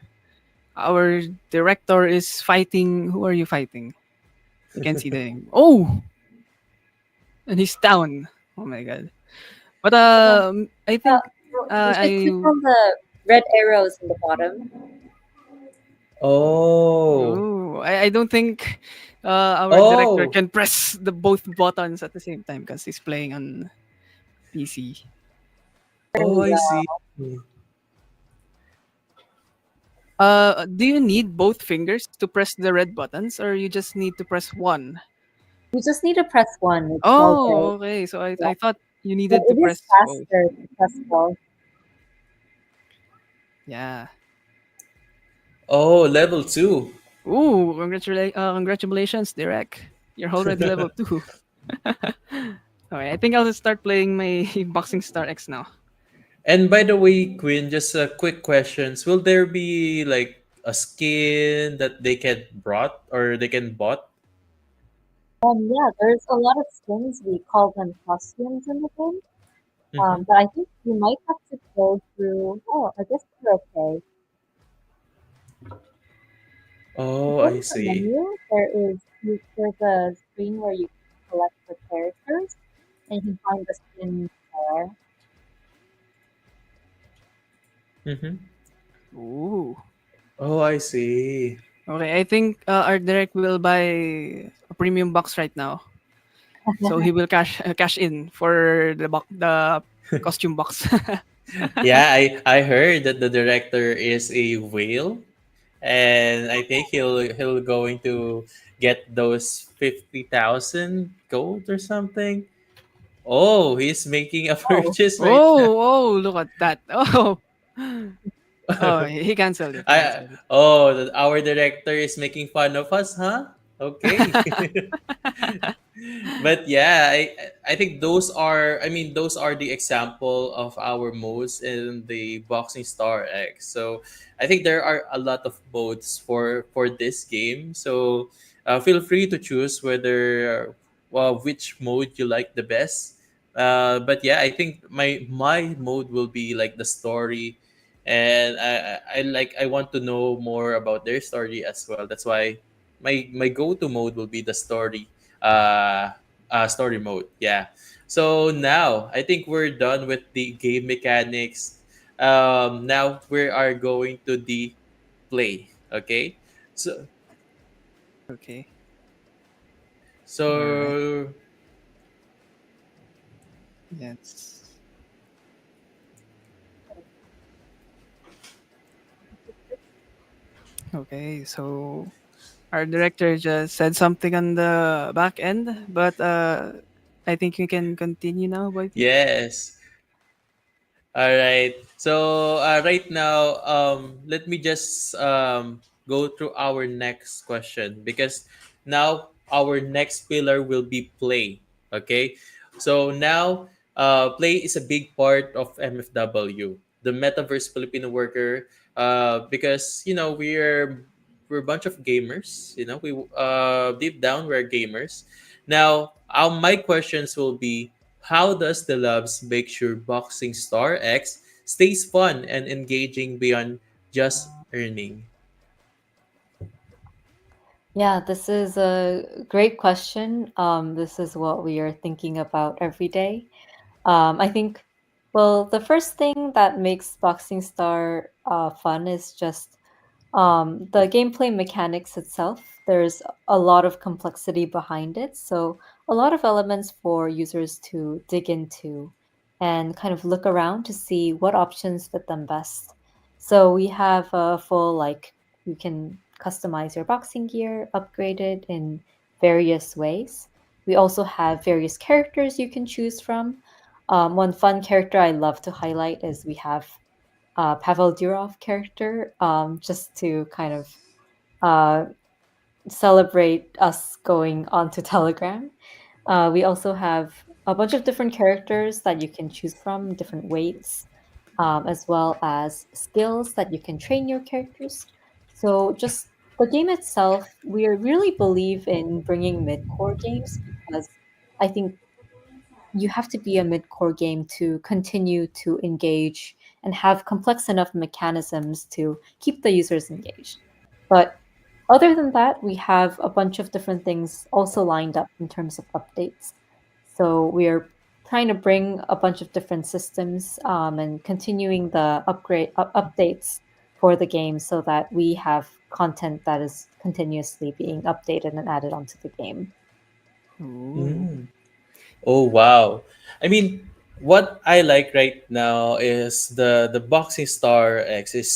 our director is fighting. Who are you fighting? You can see the name. Oh, and he's down. Oh my god. But Yeah, I think you should I click on the red arrows in the bottom. Oh. oh I don't think our director Oh, can press the both buttons at the same time because he's playing on PC. There oh, you I go. see. Do you need both fingers to press the red buttons, or you just need to press one? You just need to press one. It's all Oh, good. okay. So I Yeah. thought you But needed to it is press both. faster to press both. Yeah. Oh, level 2. Ooh, congratulations, Direct. You're already level 2. Alright, I think I'll just start playing my Boxing Star X now. And by the way, Quinn, just a quick questions. Will there be like a skin that they can brought or they can bought? Yeah, there's a lot of skins. We call them costumes in the game. Mm-hmm. But I think you might have to go through. Oh, I guess you're okay. To Oh, go I to the see. menu, there's a screen where you can select the characters, and you can find the skins there. Mm-hmm. Ooh. Oh, I see. Okay, I think our Direct will buy a premium box right now. So he will cash in for the costume box. Yeah, I heard that the director is a whale, and I think he'll going to get those 50,000 gold or something. Oh, he's making a Oh, purchase right now. Oh, look at that. Oh. Oh, he canceled it. He I canceled it. our director is making fun of us, huh? Okay. But yeah, I think those are the example of our modes in the Boxing Star X. So I think there are a lot of modes for this game. So feel free to choose whether which mode you like the best. But yeah, I think my mode will be like the story, and I want to know more about their story as well. That's why my go to mode will be the uh, story mode. Yeah. So now I think we're done with the game mechanics. Now we are going to the play. Okay. So Okay. All right. so Yes. Okay. So our director just said something on the back end, but I think we can continue now, boy P. yes. All right. So right now, let me just go through our next question because now our next pillar will be play. Okay. So now, play is a big part of MFW, the Metaverse Filipino Worker, because we're a bunch of gamers. We deep down we're gamers. Now, my questions will be, how does the Labs make sure Boxing Star X stays fun and engaging beyond just earning? yeah, this is a great question. This is what we are thinking about every day. I think, well, the first thing that makes Boxing Star fun is just the gameplay mechanics itself. There's a lot of complexity behind it, so a lot of elements for users to dig into and kind of look around to see what options fit them best. So we have a full, like, you can customize your boxing gear, upgrade it in various ways. We also have various characters you can choose from. One fun character I love to highlight is we have Pavel Durov character, just to kind of uh, celebrate us going onto Telegram. We also have a bunch of different characters that you can choose from, different weights, as well as skills that you can train your characters. So, just the game itself, we really believe in bringing mid-core games because I think you have to be a mid-core game to continue to engage and have complex enough mechanisms to keep the users engaged. But other than that, we have a bunch of different things also lined up in terms of updates. So we are trying to bring a bunch of different systems and continuing the updates for the game so that we have content that is continuously being updated and added onto the game. Ooh. Mm. Oh wow. I mean, what I like right now is the Boxing Star X is,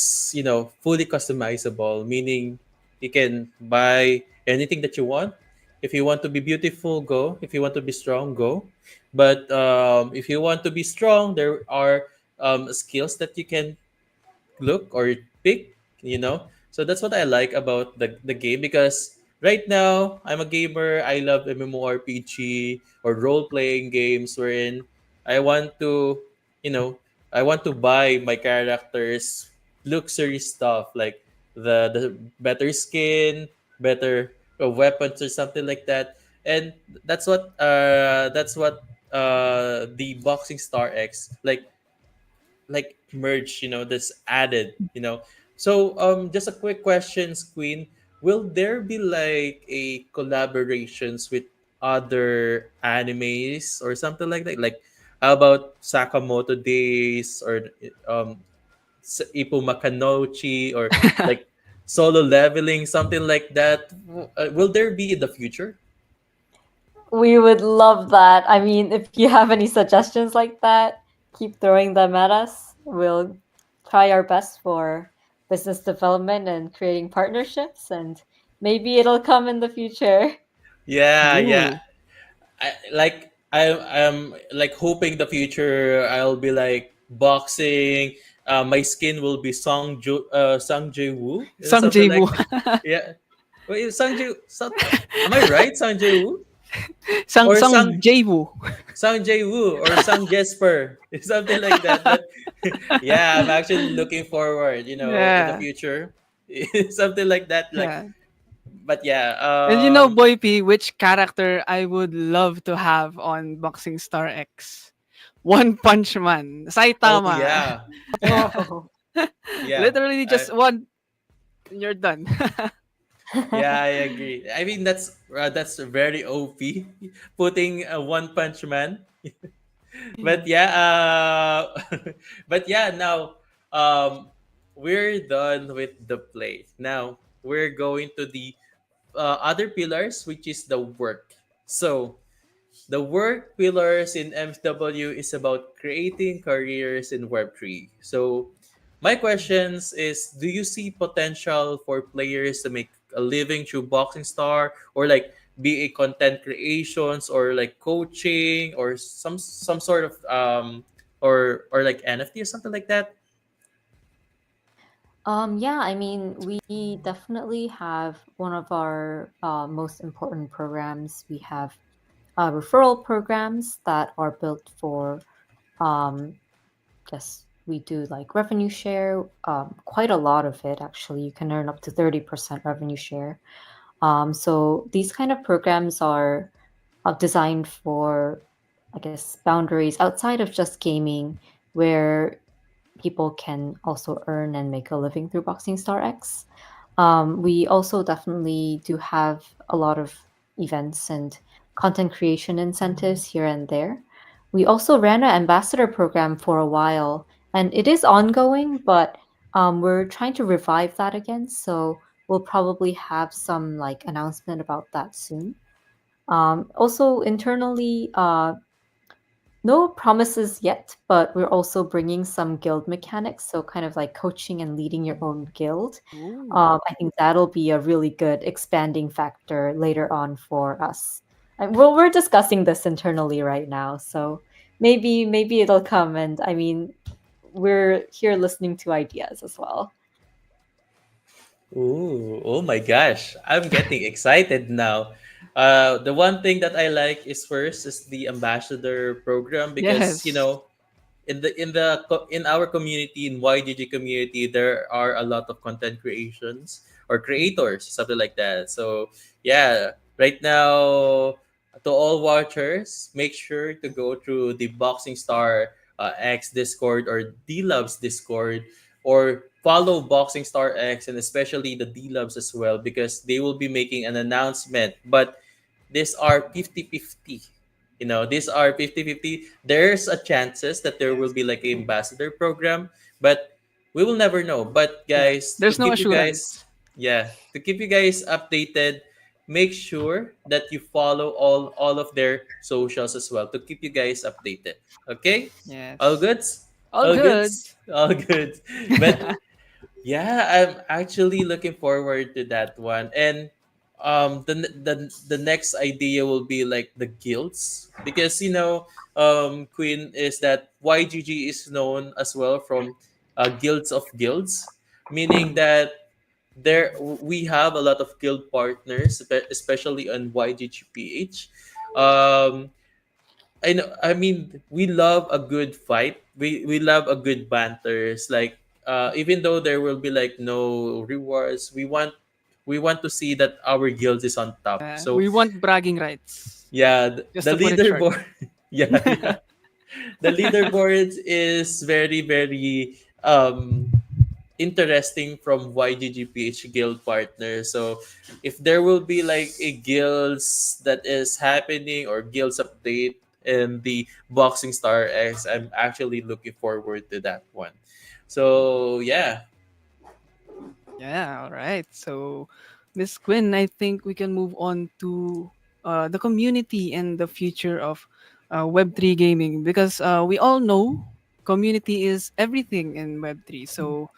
fully customizable, meaning you can buy anything that you want. If you want to be beautiful, go. If you want to be strong, go. But if you want to be strong, there are skills that you can look or pick, so that's what I like about the game, because right now I'm a gamer. I love MMORPG or role-playing games wherein I want to, you know I want to buy my characters luxury stuff, like the better skin, better weapons or something like that. And that's what the Boxing Star X like merge, that's added, so just a quick questions, Queen. Will there be like a collaborations with other animes or something like that, like how about Sakamoto Days or Ipu Makanochi, or like Solo Leveling, something like that? Will there be in the future? We would love that. I mean, if you have any suggestions like that, keep throwing them at us. We'll try our best for business development and creating partnerships, and maybe it'll come in the future. Yeah, yeah. Ooh. I'm like hoping the future I'll be like boxing. My skin will be Sung Jae Woo, Some something Jae-woo. like that. Yeah. Wait, am I right? Sung Jae Woo Sang or Sang Jae-woo. Sung Jae Woo or Sung Jesper, something like that. But yeah, I'm actually looking forward. In the Yeah. future, something like that. Like, Yeah. but yeah. And Boy P, which character I would love to have on Boxing Star X? One Punch Man. Oh Saitama. yeah, Oh. yeah. Literally just one, you're done. Yeah, I agree. I mean, that's very OP, putting a One Punch Man. But yeah, but yeah. Now, we're done with the play. Now we're going to the other pillars, which is the work. So the work pillars in MFW is about creating careers in Web3. So, my questions is, do you see potential for players to make a living through Boxing Star, or like be a content creations, or like coaching, or some sort of or like NFT or something like that? Yeah, I mean, we definitely have one of our most important programs. We have referral programs that are built for, um, yes, we do like revenue share, quite a lot of it actually. You can earn up to 30% revenue share. So these kind of programs are designed for, I guess, boundaries outside of just gaming, where people can also earn and make a living through Boxing Star X. We also definitely do have a lot of events and content creation incentives here and there. We also ran an ambassador program for a while, and it is ongoing, but we're trying to revive that again. So we'll probably have some like announcement about that soon. Also internally, no promises yet, but we're also bringing some guild mechanics, so kind of like coaching and leading your own guild. Ooh. I think that'll be a really good expanding factor later on for us. Well, we're discussing this internally right now, so maybe it'll come. And I mean, we're here listening to ideas as well. Ooh, oh my gosh. I'm getting excited now. The one thing that I like is first is the ambassador program, because Yes. in our community, in YGG community, there are a lot of content creations or creators, something like that. So yeah, right now, to all watchers, make sure to go through the Boxing Star X Discord or Delabs Discord, or follow Boxing Star X, and especially the Delabs as well, because they will be making an announcement. But these are 50-50. These are 50-50. There's a chances that there will be like an ambassador program, but we will never know. But Yeah. guys, to There's no give you guys assurance. Yeah, to keep you guys updated, make sure that you follow all of their socials as well to keep you guys updated. Okay? All Yes. goods? All All good. goods? All good. But yeah, I'm actually looking forward to that one. And the next idea will be like the guilds, because Queen, is that YGG is known as well from guilds of guilds, meaning that there we have a lot of guild partners, especially on YGGPH. Um, I know. I mean, we love a good fight. We love a good banters. Like, even though there will be like no rewards, we want to see that our guild is on top. So We want bragging rights. yeah, Just the to put it short. leaderboard. Yeah, yeah. The leaderboard is very very interesting from YGGPH guild partner. So if there will be like a guilds that is happening or guilds update in the Boxing Star X, I'm actually looking forward to that one. So yeah. Yeah, all right. So, Miss Quinn, I think we can move on to the community and the future of Web3 gaming, because we all know community is everything in Web3. So,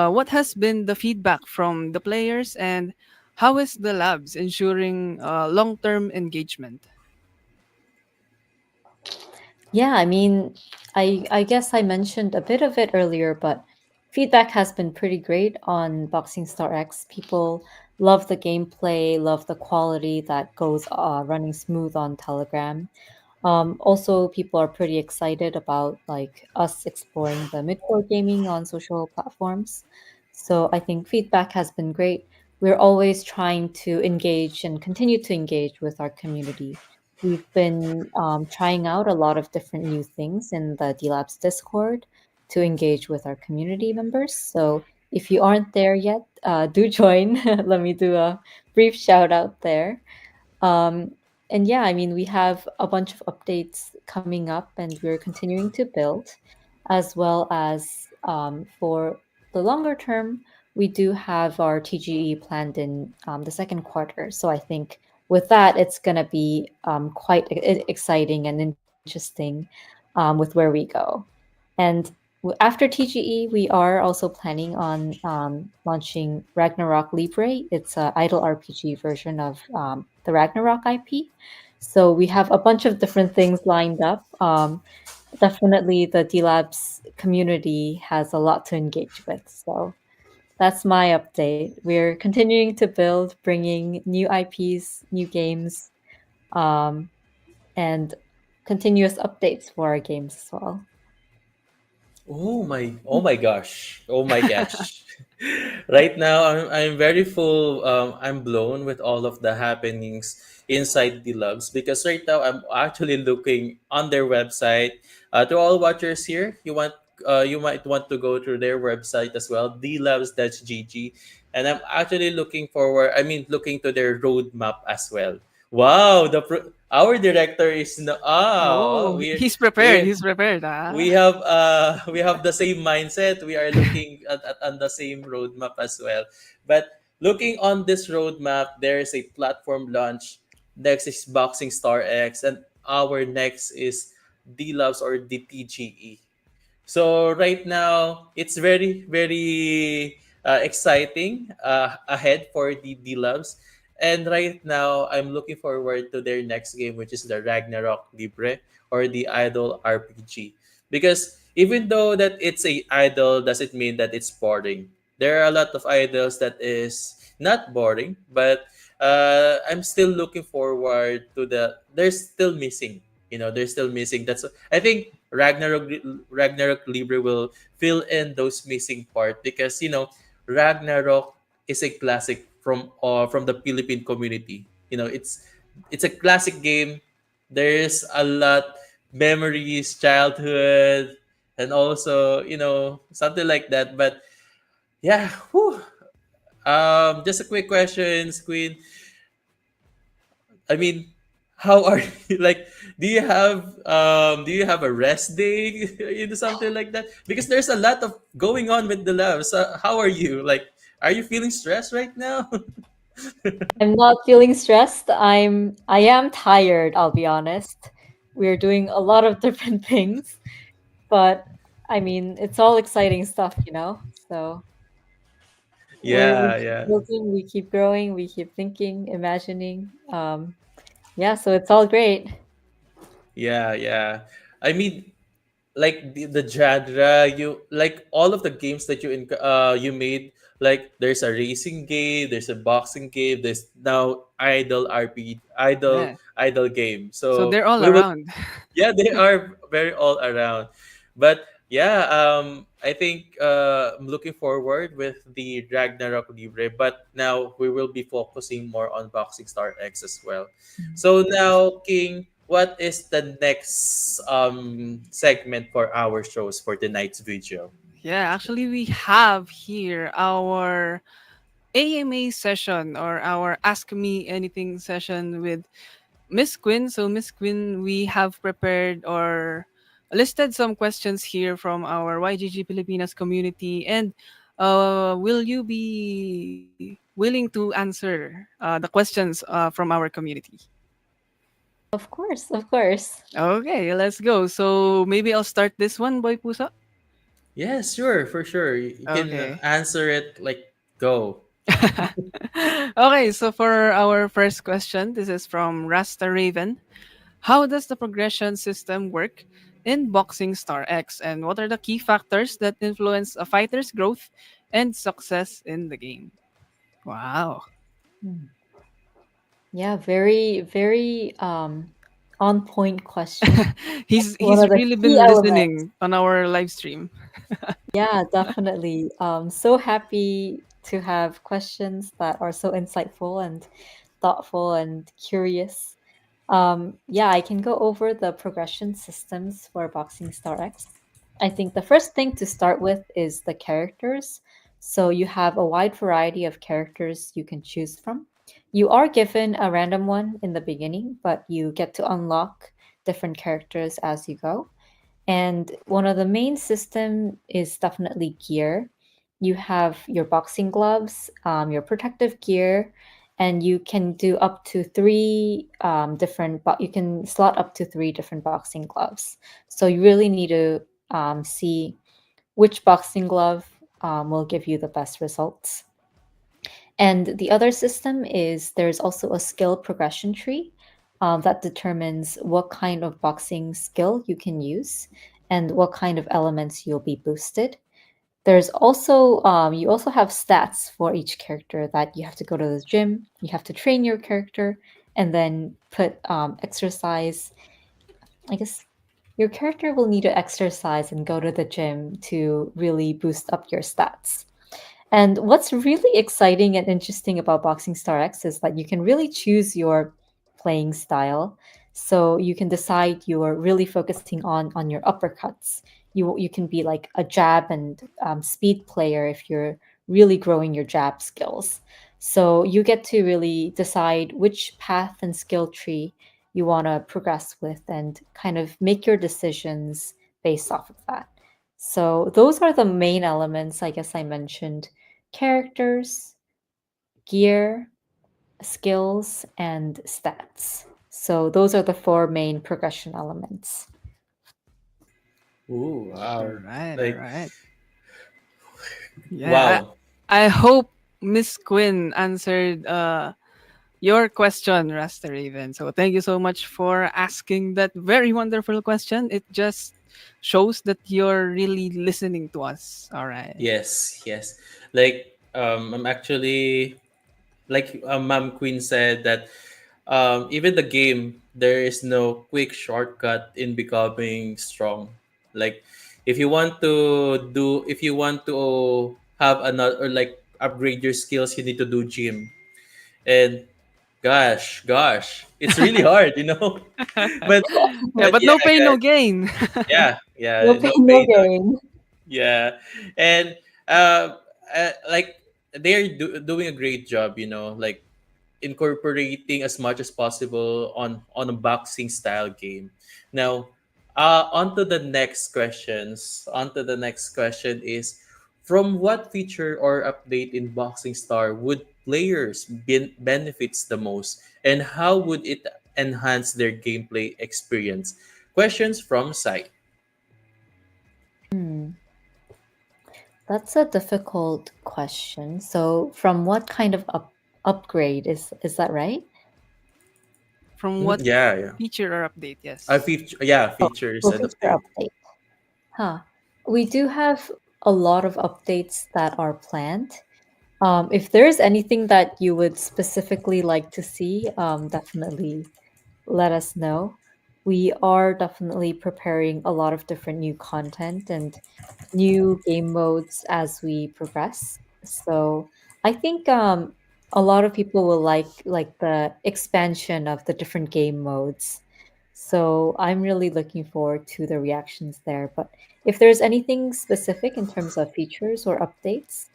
what has been the feedback from the players, and how is the labs ensuring long-term engagement? Yeah, I mean, I guess I mentioned a bit of it earlier, but feedback has been pretty great on Boxing Star X. People love the gameplay, love the quality that goes running smooth on Telegram. Also, people are pretty excited about like us exploring the mid-core gaming on social platforms. So I think feedback has been great. We're always trying to engage and continue to engage with our community. We've been trying out a lot of different new things in the DLabs Discord to engage with our community members. So if you aren't there yet, do join. Let me do a brief shout out there. Um, and yeah, I mean, we have a bunch of updates coming up, and we're continuing to build, as well as for the longer term, we do have our TGE planned in the second quarter. So I think with that, it's going to be quite exciting and interesting with where we go. And after TGE, we are also planning on launching Ragnarok Libre. It's an idle RPG version of the Ragnarok IP. So we have a bunch of different things lined up. Definitely, the DLabs community has a lot to engage with. So that's my update. We're continuing to build, bringing new IPs, new games, um, and continuous updates for our games as well. Oh my gosh. Oh my gosh. Right now I'm very full, I'm blown with all of the happenings inside the Loves, because right now I'm actually looking on their website. To all watchers here, you might want to go to their website as well, dlabs.gg, and I'm actually looking to their roadmap as well. Wow, our director is no, Oh, he's prepared. we He's prepared. Ah. we have the same mindset. We are looking at on the same roadmap as well. But looking on this roadmap, there is a platform launch. Next is Boxing Star X, and our next is D Loves or DTGE. So right now, it's very, very exciting ahead for the D-Labs. And right now, I'm looking forward to their next game, which is the Ragnarok Libre or the Idol RPG. Because even though that it's a idol, doesn't mean that it's boring. There are a lot of idols that is not boring, but I'm still looking forward to There's still missing. They're still missing. I think Ragnarok Libre will fill in those missing part, because Ragnarok is a classic from the Philippine community. It's a classic game. There's a lot memories, childhood, and also something like that. But yeah, whew. Just a quick question, Queen. I mean, how are you? Like, do you have a rest day, something like that? Because there's a lot of going on with the lab. So how are you? Like, Are you feeling stressed right now? I'm not feeling stressed. I am tired, I'll be honest. We're doing a lot of different things, but I mean, it's all exciting stuff, you know? So we Yeah, keep yeah, building, we keep growing, we keep thinking, imagining. Yeah, so it's all great. yeah. I mean, like the genre, you like all of the games that you made. Like there's a racing game, there's a boxing game, there's now Yeah. idle game. So So they're all we will, around. yeah, they are very all around. But yeah, I think I'm looking forward with the Ragnarok Libre, but now we will be focusing more on Boxing Star X as well. So now, King, what is the next segment for our shows for tonight's video? Yeah, actually, we have here our AMA session or our Ask Me Anything session with Miss Quinn. So, Miss Quinn, we have prepared or listed some questions here from our YGG Filipinas community. And will you be willing to answer the questions from our community? Of course, of course. Okay, let's go. So, maybe I'll start this one, Boy Pusa. Yes, sure, for sure. You can Okay. answer it like go. Okay, so for our first question, this is from Rasta Raven. How does the progression system work in Boxing Star X, and what are the key factors that influence a fighter's growth and success in the game? Wow. Hmm. Yeah, very, very on point question. One He's of the really key been elements. listening on our live stream. Yeah, definitely. So happy to have questions that are so insightful and thoughtful and curious. Yeah, I can go over the progression systems for Boxing Star X. I think the first thing to start with is the characters. So you have a wide variety of characters you can choose from. You are given a random one in the beginning, but you get to unlock different characters as you go. And one of the main system is definitely gear. You have your boxing gloves, your protective gear, and you can do up to three different. You can slot up to three different boxing gloves. So you really need to see which boxing glove will give you the best results. And the other system is there's also a skill progression tree that determines what kind of boxing skill you can use and what kind of elements you'll be boosted. There's also you also have stats for each character that you have to go to the gym, you have to train your character, and then put exercise. I guess your character will need to exercise and go to the gym to really boost up your stats. And what's really exciting and interesting about Boxing Star X is that you can really choose your playing style. So you can decide you're really focusing on your uppercuts. You can be like a jab and speed player if you're really growing your jab skills. So you get to really decide which path and skill tree you want to progress with and kind of make your decisions based off of that. So those are the main elements I guess I mentioned: characters, gear, skills, and stats. So those are the four main progression elements. Ooh, All wow. right, all Like, right. Yeah, wow. I hope Miss Quinn answered your question, Rasta Raven. So thank you so much for asking that very wonderful question. It just shows that you're really listening to us. All right. Yes, yes. Like, I'm actually like Ma'am Queen said that even the game there is no quick shortcut in becoming strong. Like, if you want to have another or like upgrade your skills, you need to do gym. And gosh, it's really hard, you know. but Yeah, but but yeah, no pain, no guys, gain. No yeah, pain, no no pain, no, gain. yeah. And uh, like they're doing a great job, you know, like incorporating as much as possible on a boxing style game. Now, on to the next questions. On to the next question is From what feature or update in Boxing Star would players benefits the most, and how would it enhance their gameplay experience? Questions from site. Hmm, that's a difficult question. So, from what kind of upgrade is that right? From Mhm, what yeah, yeah. feature or update? Yes. Oh, Features oh, and feature update. update. Huh. We do have a lot of updates that are planned. If there's anything that you would specifically like to see, definitely let us know. We are definitely preparing a lot of different new content and new game modes as we progress. So I think a lot of people will like the expansion of the different game modes. So I'm really looking forward to the reactions there. But if there's anything specific in terms of features or updates,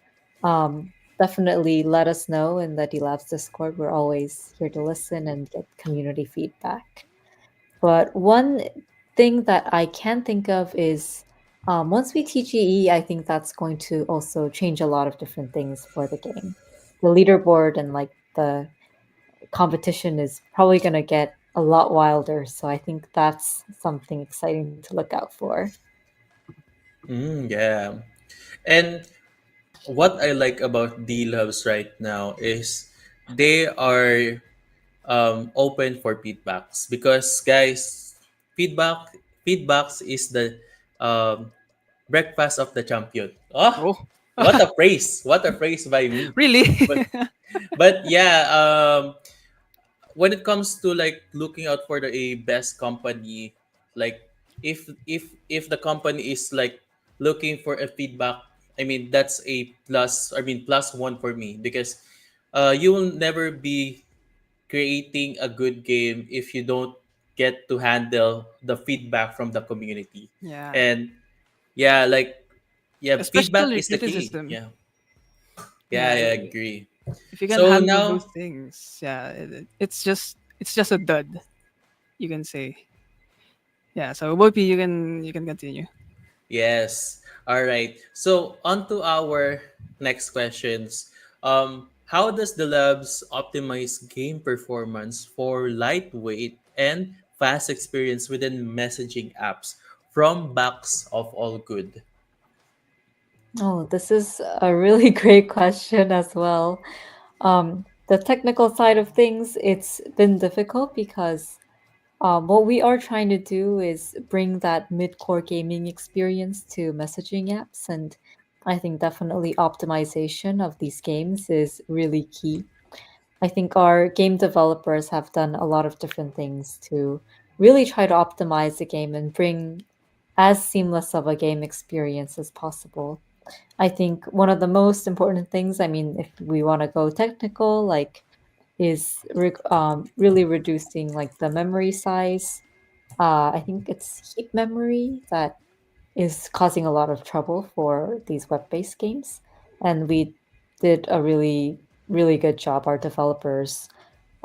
definitely let us know in the DLabs Discord. We're always here to listen and get community feedback. But one thing that I can think of is once we TGE, I think that's going to also change a lot of different things for the game. The leaderboard and like the competition is probably going to get a lot wilder. So I think that's something exciting to look out for. Yeah. And what I like about D Loves right now is they are open for feedbacks because guys, feedback feedbacks is the um, breakfast of the champion. Oh, Oh, what a praise! What a praise by me. really? But but yeah, when it comes to like looking out for a best company, like if the company is like looking for a feedback, I mean that's a plus. I mean plus one for me because you will never be creating a good game if you don't get to handle the feedback from the community. Yeah. And yeah, like yeah, feedback Especially is the key. criticism. Yeah, yeah, Yeah. I agree. If you can So handle those now, things, yeah, it's just a dud, you can say. Yeah. So Bopi, you can continue. yes. All right. So on to our next questions. How does the labs optimize game performance for lightweight and fast experience within messaging apps from Box of All Good? Oh, this is a really great question as well. The technical side of things, it's been difficult because what we are trying to do is bring that mid-core gaming experience to messaging apps, and I think definitely optimization of these games is really key. I think our game developers have done a lot of different things to really try to optimize the game and bring as seamless of a game experience as possible. I think one of the most important things, I mean, if we want to go technical, like, is really reducing like the memory size. I think it's heap memory that is causing a lot of trouble for these web-based games, and we did a really, really good job, our developers,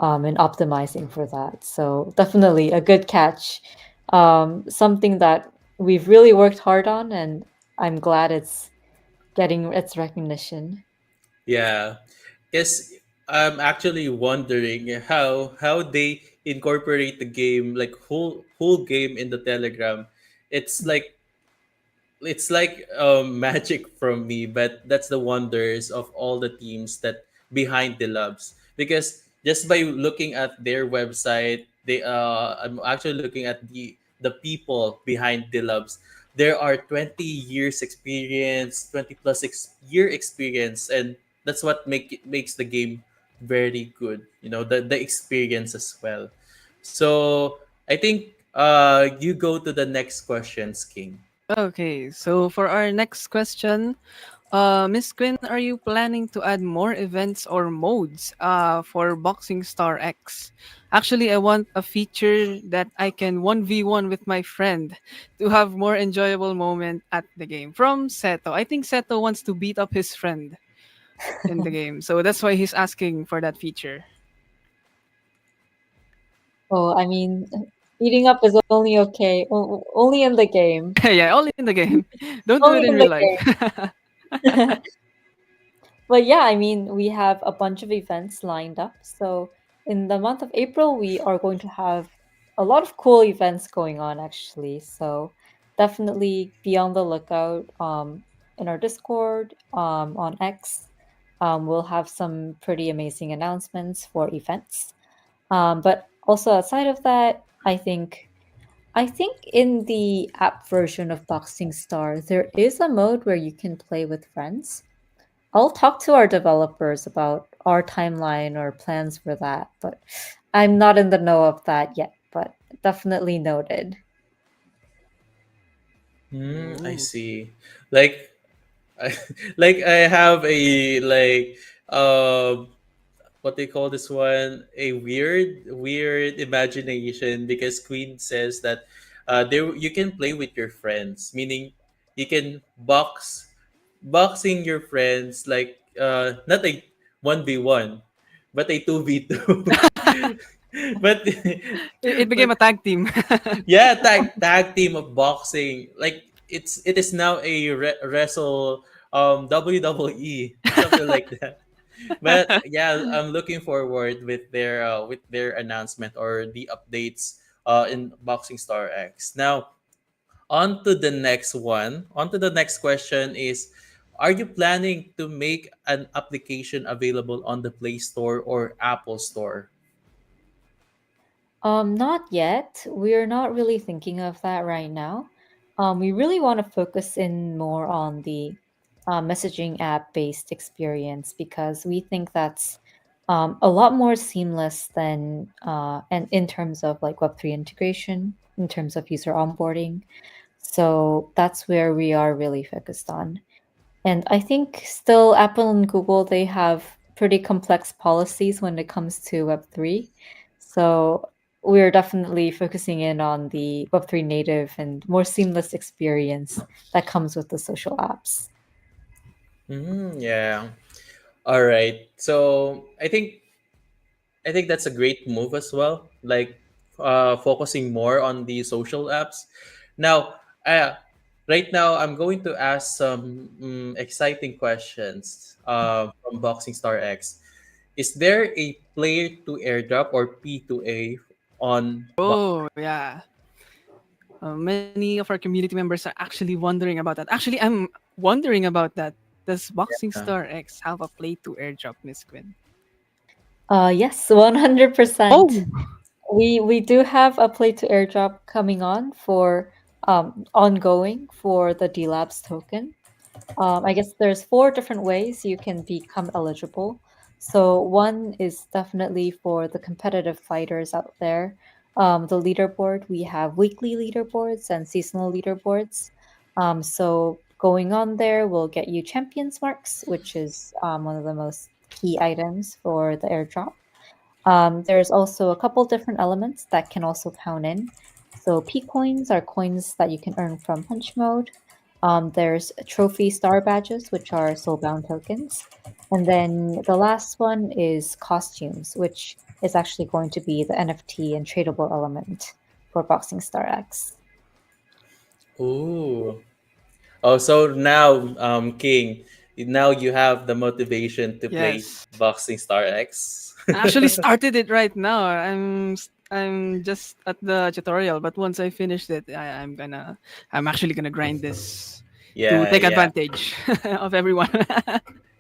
in optimizing for that. So definitely a good catch. Something that we've really worked hard on, and I'm glad it's getting its recognition. Yeah, because I'm actually wondering how they incorporate the game like whole game in the Telegram. It's like magic from me, but that's the wonders of all the teams that behind the labs. Because just by looking at their website, I'm actually looking at the people behind the labs. There are 20 years experience, 20 plus year experience, and that's what makes the game very good. You know, the experience as well. So I think you go to the next questions, King. Okay. So for our next question, Miss Quinn, are you planning to add more events or modes for Boxing Star X? Actually, I want a feature that I can 1v1 with my friend to have more enjoyable moment at the game. From Seto. I think Seto wants to beat up his friend in the game. So that's why he's asking for that feature. Oh, I mean, eating up is only okay, only in the game. Yeah, only in the game. Don't do Only it in in the real life. game. But yeah, I mean, we have a bunch of events lined up. So in the month of April, we are going to have a lot of cool events going on actually. So definitely be on the lookout in our Discord, on X. We'll have some pretty amazing announcements for events. But also outside of that, I think in the app version of Boxing Star, there is a mode where you can play with friends. I'll talk to our developers about our timeline or plans for that, but I'm not in the know of that yet, but definitely noted. I Ooh. see. Like, I, like I have a like what they call this one, a weird imagination, because Queen says that there you can play with your friends, meaning you can boxing your friends, like not a 1v1 but a 2v2. but It became but a tag team. yeah, tag team of boxing, like it is now a wrestle WWE, something like that. But yeah, I'm looking forward with their announcement or the updates in Boxing Star X. Now, on to the next one. On to the next question is, are you planning to make an application available on the Play Store or Apple Store? Not yet. We're not really thinking of that right now. We really want to focus in more on the messaging app based experience because we think that's a lot more seamless than and in terms of like Web3 integration, in terms of user onboarding. So that's where we are really focused on. And I think still Apple and Google, they have pretty complex policies when it comes to Web3. So we're definitely focusing in on the Web3 native and more seamless experience that comes with the social apps. Yeah. All right. So I think that's a great move as well. Like focusing more on the social apps. Now, right now, I'm going to ask some exciting questions from Boxing Star X. Is there a player to airdrop or P2A on Oh, yeah. Many of our community members are actually wondering about that. Actually, I'm wondering about that. Does Boxing Boxing? Star X have a play to airdrop, Miss Quinn? Yes, 100%. Oh, We do have a play to airdrop coming on for ongoing for the Delabs token. I guess there's four different ways you can become eligible. So one is definitely for the competitive fighters out there. The leaderboard, we have weekly leaderboards and seasonal leaderboards. So going on there will get you champions marks, which is one of the most key items for the airdrop. There's also a couple different elements that can also count in. So P coins are coins that you can earn from punch mode. There's trophy star badges, which are soulbound tokens. And then the last one is costumes, which is actually going to be the NFT and tradable element for Boxing Star X. Ooh. Oh, so now, King, now you have the motivation to play yes. Boxing Star X. I actually started it right now. I'm just at the tutorial, but once I finished it, I'm actually gonna grind this to Yeah, take yeah. advantage of everyone.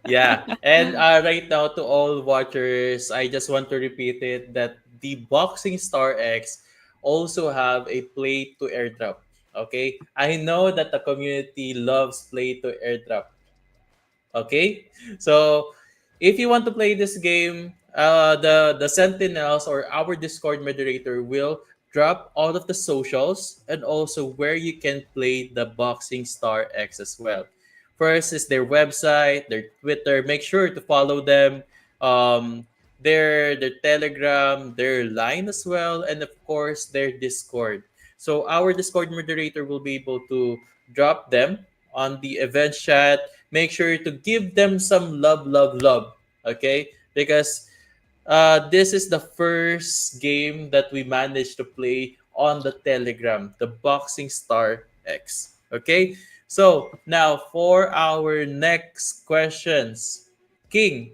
Yeah, and right now to all watchers, I just want to repeat it that the Boxing Star X also have a play to airdrop. Okay, I know that the community loves play to airdrop. Okay, so if you want to play this game, the Sentinels or our Discord moderator will drop all of the socials and also where you can play the Boxing Star X as well. First is their website, their Twitter. Make sure to follow them. Um, their Telegram, their line as well, and of course their Discord. So our Discord moderator will be able to drop them on the event chat. Make sure to give them some love, love, love. Okay, because this is the first game that we managed to play on the Telegram, the Boxing Star X. Okay, So now for our next questions, King.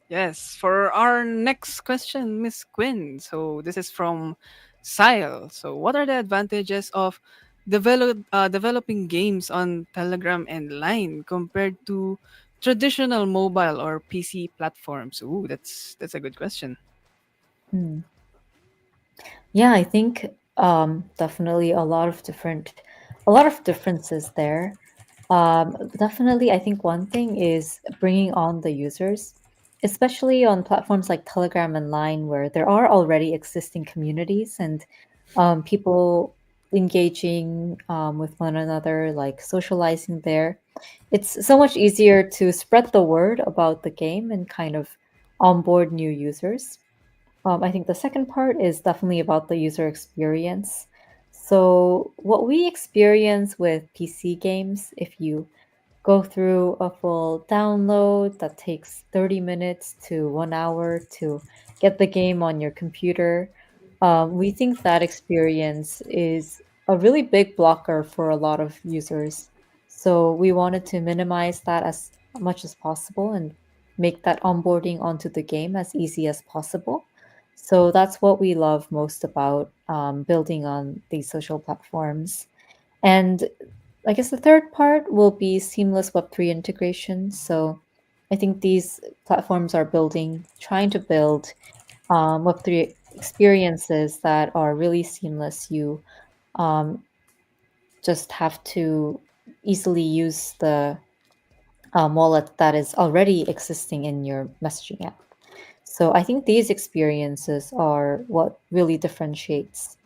Yes, for our next question, Miss Quinn. So this is from Sile. So what are the advantages of developing games on Telegram and Line compared to traditional mobile or PC platforms? Ooh, that's a good question. Hmm. Yeah, I think definitely a lot of differences there. Definitely, I think one thing is bringing on the users, especially on platforms like Telegram and Line, where there are already existing communities and people engaging with one another, like socializing there. It's so much easier to spread the word about the game and kind of onboard new users. I think the second part is definitely about the user experience. So, what we experience with PC games, if you go through a full download that takes 30 minutes to 1 hour to get the game on your computer, we think that experience is a really big blocker for a lot of users. So, we wanted to minimize that as much as possible and make that onboarding onto the game as easy as possible. So that's what we love most about building on these social platforms. And I guess the third part will be seamless Web3 integration. So I think these platforms are trying to build Web3 experiences that are really seamless. You um, just have to easily use the wallet that is already existing in your messaging app. So I think these experiences are what really differentiates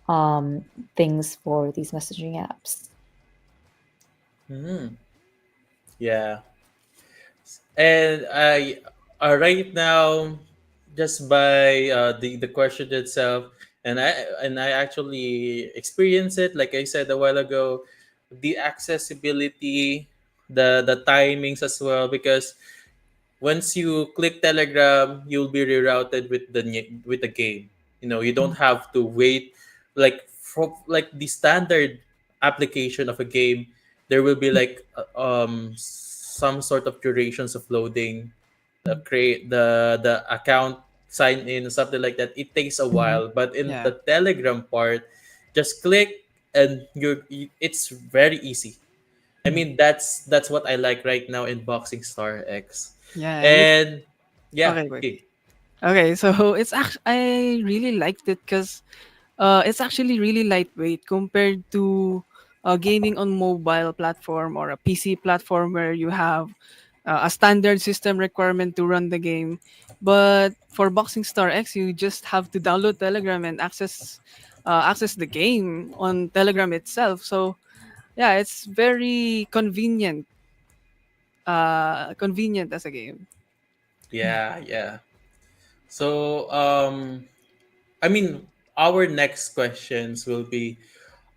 um, things for these messaging apps. Hmm. Yeah. And I right now, just by the question itself, and I actually experienced it. Like I said a while ago, the accessibility, the timings as well, because once you click Telegram, you'll be rerouted with with the game. You don't have to wait like the standard application of a game. There will be like some sort of durations of loading, the create the account sign in something like that. It takes a Mhm. while, but in Yeah. the Telegram part, just click and it's very easy. I Mhm. mean, that's what I like right now in Boxing Star X. Yeah, and it's And yeah, okay, wait. okay. Okay, so it's actually I really liked it because it's actually really lightweight compared to gaming on mobile platform or a PC platform where you have a standard system requirement to run the game. But for Boxing Star X, you just have to download Telegram and access the game on Telegram itself. So yeah, it's very convenient as a game. Yeah, yeah. So I mean, our next questions will be: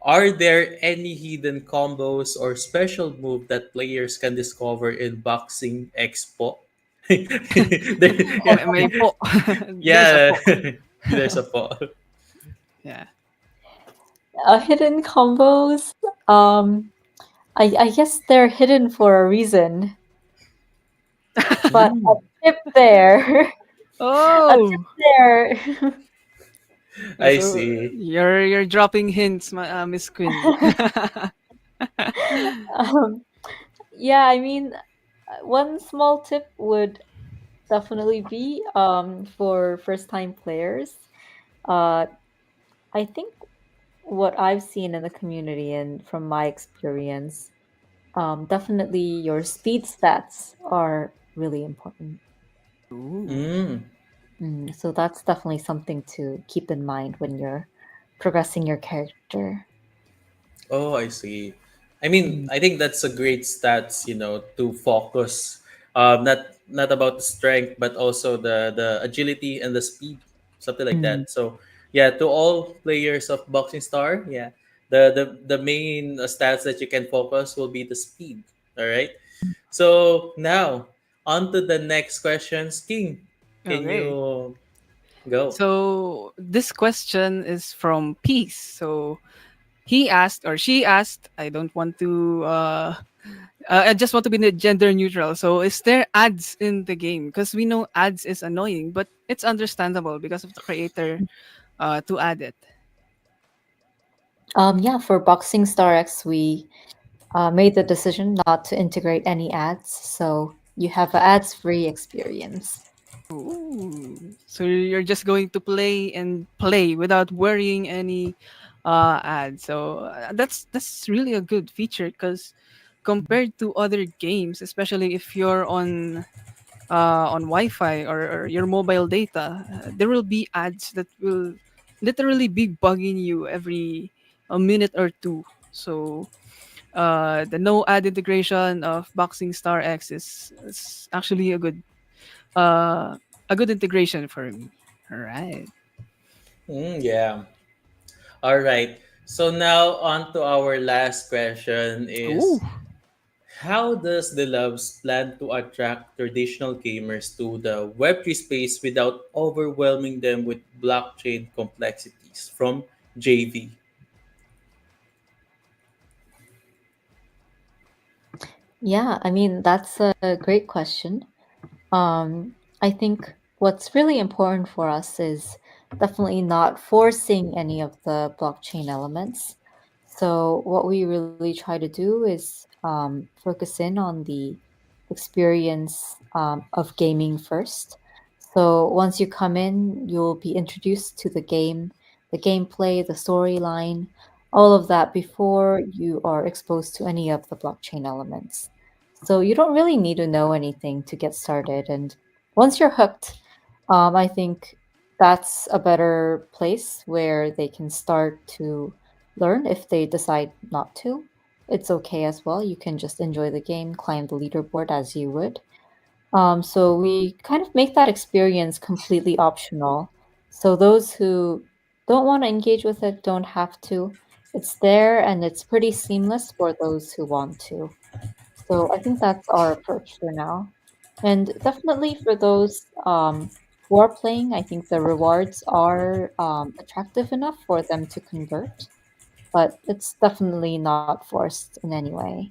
are there any hidden combos or special move that players can discover in Boxing Expo? Oh, may po. There's a Yeah, po. there's a po. Yeah. Hidden combos. I guess they're hidden for a reason, but a Mm, tip there, a tip Oh, there. I so see. you're dropping hints, Miss Quinn. um, yeah, I mean, one small tip would definitely be for first time players. Uh, I think what I've seen in the community and from my experience, definitely your speed stats are really important. Ooh. Mm. So that's definitely something to keep in mind when you're progressing your character. Oh, I see. I mean, Mm. I think that's a great stats, to focus. Not about the strength, but also the agility and the speed, something like Mm. that. So, yeah, to all players of Boxing Star, yeah, the main stats that you can focus will be the speed. All right. So now on to the next questions, King. Can Okay. you go? So this question is from Peace. So he asked or she asked, I don't want to I just want to be gender neutral. So is there ads in the game? Because we know ads is annoying, but it's understandable because of the creator to add it. Yeah, for Boxing Star X, we made the decision not to integrate any ads, so you have an ads-free experience. Ooh. So you're just going to play and play without worrying any ads. So that's really a good feature because compared to other games, especially if you're on Wi-Fi or your mobile data, there will be ads that will literally be bugging you every a minute or two. So the no ad integration of Boxing Star X is actually uh, a good integration for me. All right. Yeah. All right. So now on to our last question Ooh. is how does the Loves plan to attract traditional gamers to the Web3 space without overwhelming them with blockchain complexities? From JV. Yeah, I mean, that's a great question. I think what's really important for us is definitely not forcing any of the blockchain elements. So, what we really try to do is focus in on the experience of gaming first. So, once you come in, you'll be introduced to the game, the gameplay, the storyline, all of that before you are exposed to any of the blockchain elements. So you don't really need to know anything to get started. And once you're hooked, I think that's a better place where they can start to learn if they decide not to. It's okay as well. You can just enjoy the game, climb the leaderboard as you would. So we kind of make that experience completely optional. So those who don't want to engage with it don't have to. It's there and it's pretty seamless for those who want to. So I think that's our approach for now. And definitely for those who are playing, I think the rewards are attractive enough for them to convert, but it's definitely not forced in any way.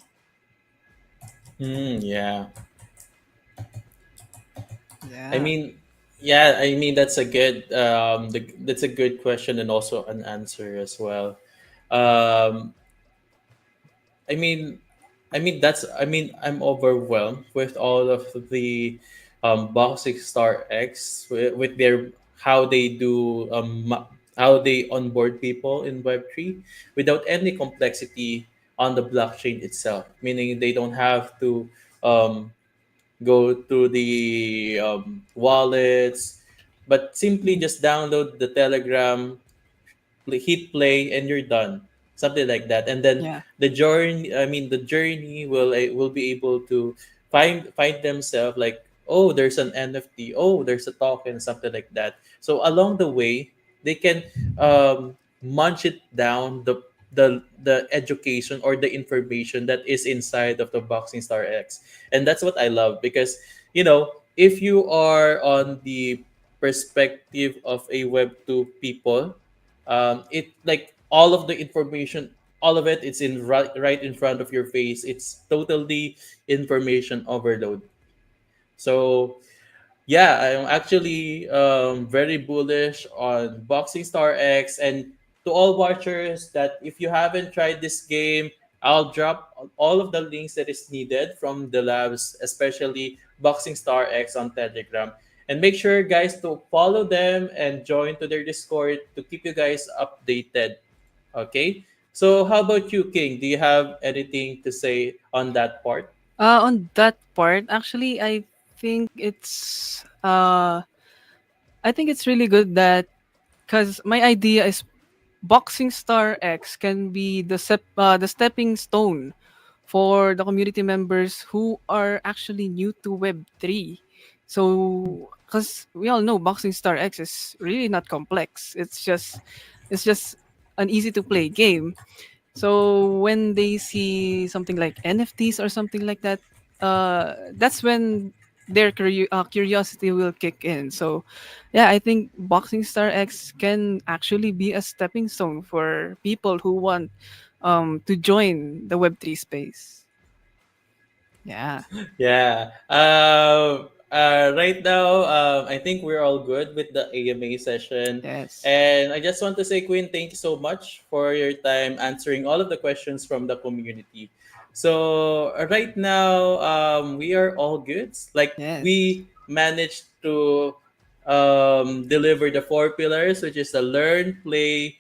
Yeah. I Yeah. mean, yeah, I mean that's a good that's a good question and also an answer as well. Um I mean, I'm overwhelmed with all of the Boxing Star X with their how they do how they onboard people in Web3 without any complexity on the blockchain itself. Meaning they don't have to um, go through the wallets, but simply just download the Telegram, hit play, and you're done, something like that. And then Yeah. the journey will be able to find themselves like, oh, there's an NFT, oh, there's a token, something like that. So along the way they can munch it down the education or the information that is inside of the Boxing Star X. And that's what I love because if you are on the perspective of a web 2 people, it like all of the information, all of it, it's in right in front of your face. It's totally information overload. So yeah, I'm actually very bullish on Boxing Star X. And to all watchers, that if you haven't tried this game, I'll drop all of the links that is needed from the labs, especially Boxing Star X on Telegram. And make sure, guys, to follow them and join to their Discord to keep you guys updated. Okay? So, how about you, King? Do you have anything to say on that part? On that part, actually, think it's I think it's really good that because my idea is Boxing Star X can be the stepping stone for the community members who are actually new to Web3. So, because we all know Boxing Star X is really not complex. It's just an easy to play game. So when they see something like NFTs or something like that, that's when their curiosity will kick in. So, yeah, I think Boxing Star X can actually be a stepping stone for people who want to join the Web3 space. Yeah. Yeah. Right now, I think we're all good with the AMA session. Yes. And I just want to say, Queen, thank you so much for your time answering all of the questions from the community. So, right now, we are all good. Like, Yes. we managed to deliver the four pillars, which is the learn, play,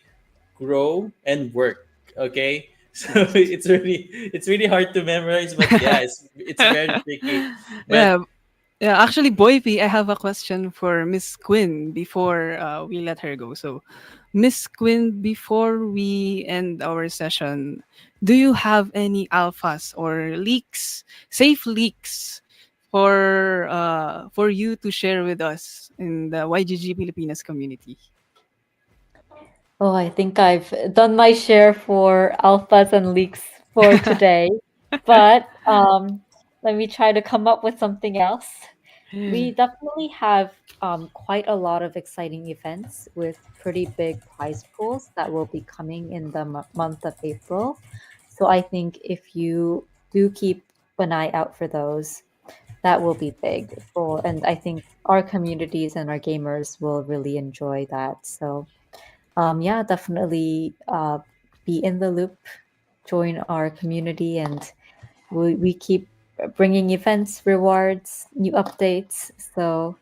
grow, and work. Okay. So Yes. it's really hard to memorize, but yeah, it's very tricky. Yeah. But Yeah, actually, Boy P, I have a question for Miss Quinn before we let her go. So, Miss Quinn, before we end our session, do you have any alphas or leaks, safe leaks, for you to share with us in the YGG Pilipinas community? Oh, I think I've done my share for alphas and leaks for today, but let me try to come up with something else. We definitely have quite a lot of exciting events with pretty big prize pools that will be coming in the month of April. So I think if you do keep an eye out for those, that will be big for, and I think our communities and our gamers will really enjoy that. So yeah, definitely be in the loop, join our community, and we keep bringing events, rewards, new updates. So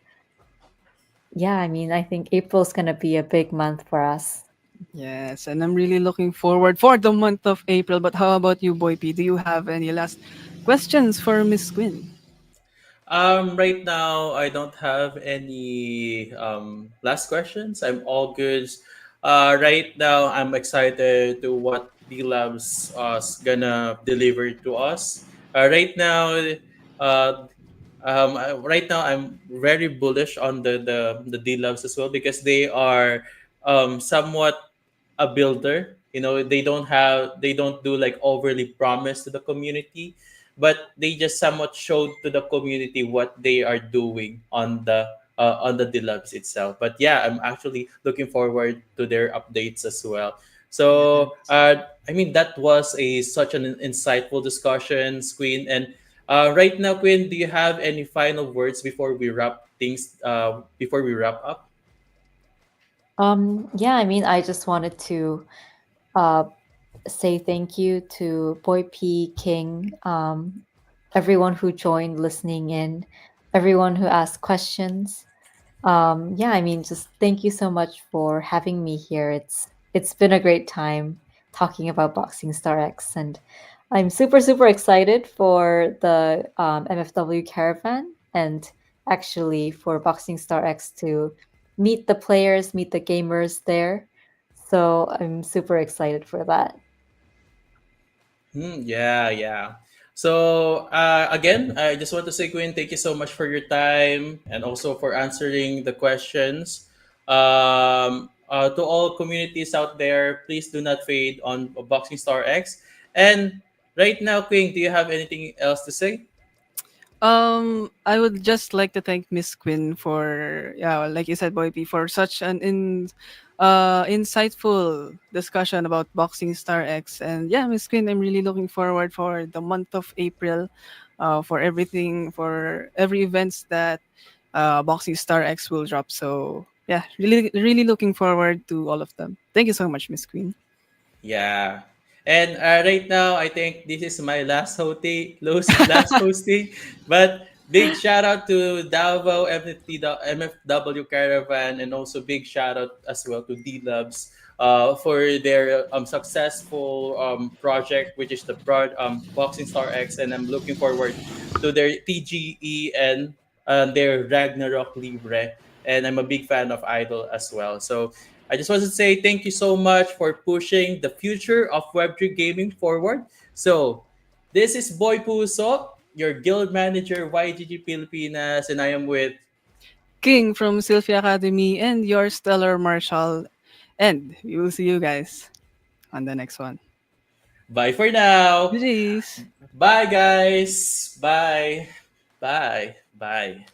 yeah, I mean, I think April's gonna be a big month for us. Yes, and I'm really looking forward for the month of April. But how about you, Boy P? Do you have any last questions for Miss Quinn? right now I don't have any last questions. I'm all good. Right now I'm excited to what D Labs gonna deliver to us. Right now, right now I'm very bullish on the D Labs as well because they are somewhat a builder. They don't do like overly promise to the community, but they just somewhat showed to the community what they are doing on the Delabs itself. But yeah, I'm actually looking forward to their updates as well. So I mean that was a such an insightful discussion, Queen. And right now, Queen, do you have any final words before we wrap things? Before we wrap up? Yeah, I mean, I just wanted to uh, say thank you to Boy P, King, everyone who joined listening in, everyone who asked questions. Yeah, I mean, just thank you so much for having me here. It's been a great time talking about Boxing Star X, and I'm super excited for the MFW Caravan, and actually for Boxing Star X to meet the players, meet the gamers there. So I'm super excited for that. Yeah, yeah. So again, I just want to say, Quinn, thank you so much for your time and also for answering the questions. To all communities out there, please do not fade on Boxing Star X. And right now, Quinn, do you have anything else to say? I would just like to thank Miss Quinn for, yeah, like you said, Boy P, for such an insightful discussion about Boxing Star X. And yeah, Miss Quinn, I'm really looking forward for the month of April, for everything, for every events that Boxing Star X will drop. So yeah, really looking forward to all of them. Thank you so much, Miss Queen. Yeah. And right now, I think this is my last hosting. But big shout out to Davao MFW Caravan, and also big shout out as well to D Labs for their successful project, which is the Boxing Star X. And I'm looking forward to their TGE and their Ragnarok Libre. And I'm a big fan of Idol as well. So I just want to say thank you so much for pushing the future of Web3 gaming forward. So, this is Boy Puso, your guild manager, YGG Pilipinas, and I am with King from Sylvia Academy and your stellar Marshall. And we will see you guys on the next one. Bye for now. GG's. Bye, guys. Bye. Bye. Bye.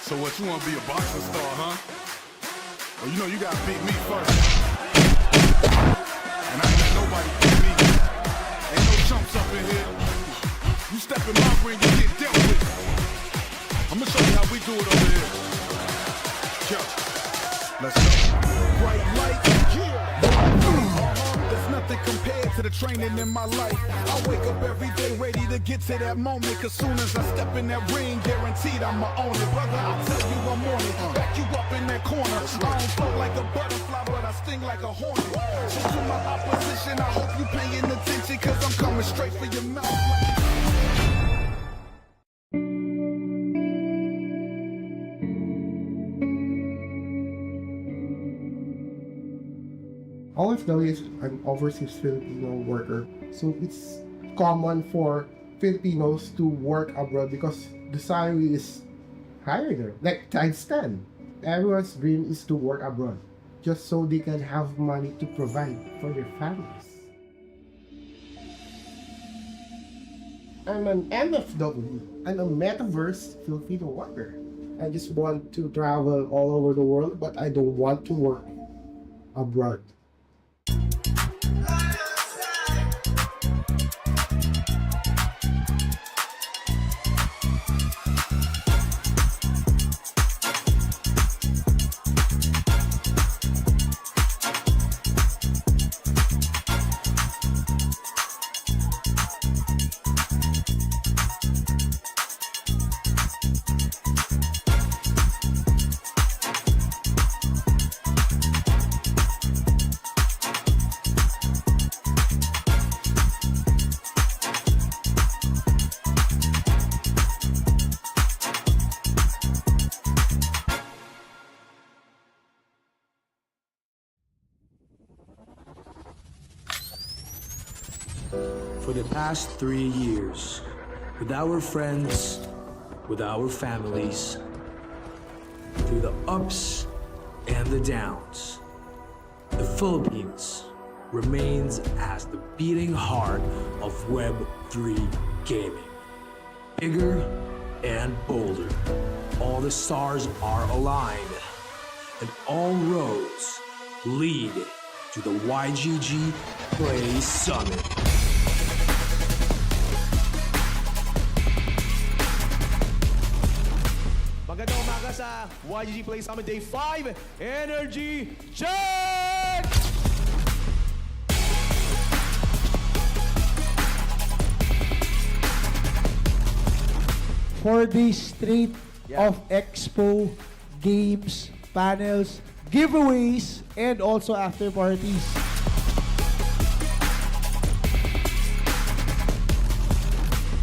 So what, you wanna be a boxing star, huh? Well, you know you gotta beat me first. And I ain't let nobody beat me. Ain't no chumps up in here. You step in my ring, you get dealt with. I'ma show you how we do it over here. Yo, let's go. Bright light, there's nothing compared to the training in my life. I wake up every day ready to get to that moment. Cause soon as I step in that ring, guaranteed I'ma own it. Brother, I'll tell you I'm on it. Back you up in that corner. I don't float like a butterfly, but I sting like a hornet. So to my opposition, I hope you paying attention. Cause I'm coming straight for your mouth. OFW is an overseas Filipino worker, so it's common for Filipinos to work abroad because the salary is higher there, like times 10. Everyone's dream is to work abroad, just so they can have money to provide for their families. I'm an MFW, I'm a metaverse Filipino worker. I just want to travel all over the world, but I don't want to work abroad. For the past 3 years, with our friends, with our families, through the ups and the downs, the Philippines remains as the beating heart of Web3 gaming. Bigger and bolder, all the stars are aligned, and all roads lead to the YGG Play Summit. Magandang umaga sa YGG Play Summit Day 5. Energy check! For days straight of expo, games, panels, giveaways, and also after parties.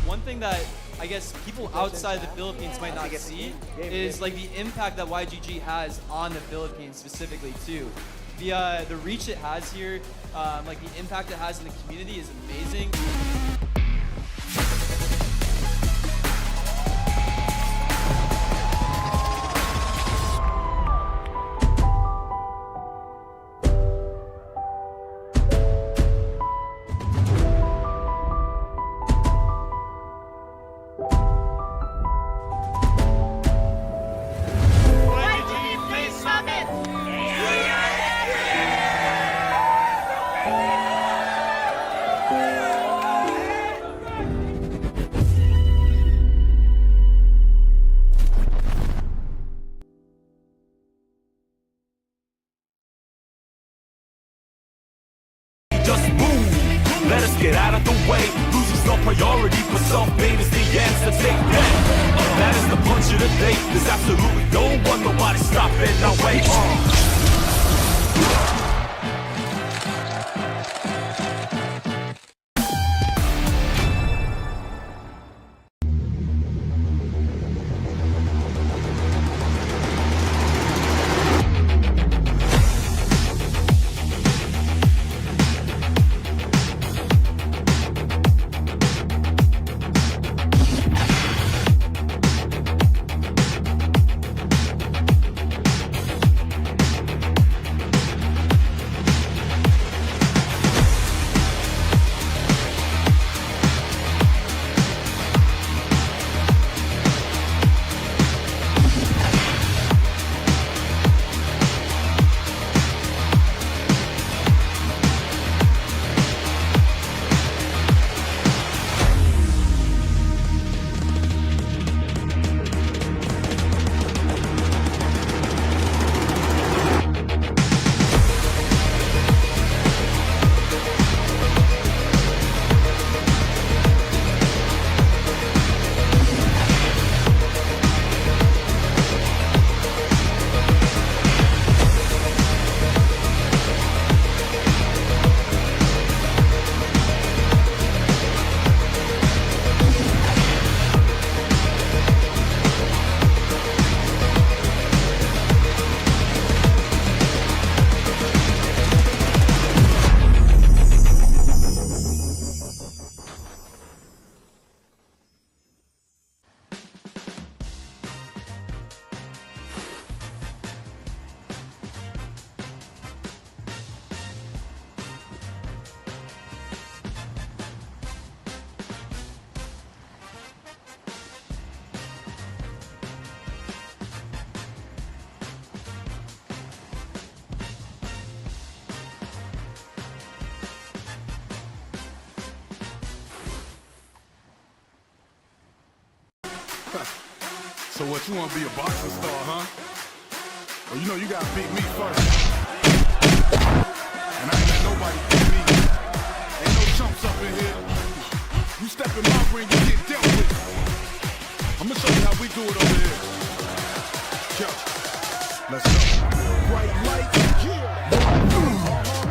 One thing that I guess people outside the Philippines might not see is like the impact that YGG has on the Philippines specifically too. The reach it has here, like the impact it has in the community is amazing. Just move, let us get out of the way. Losing's no priority, but self-made is the answer. Take that. That is the punch of the day. There's absolutely no one, nobody stopping our way. So what, you wanna be a boxing star, huh? Well, you know you gotta beat me first. And I ain't let nobody beat me. Ain't no chumps up in here. You step in my ring, you get dealt with. I'm gonna show you how we do it over here. Yo, let's go. Bright light, yeah.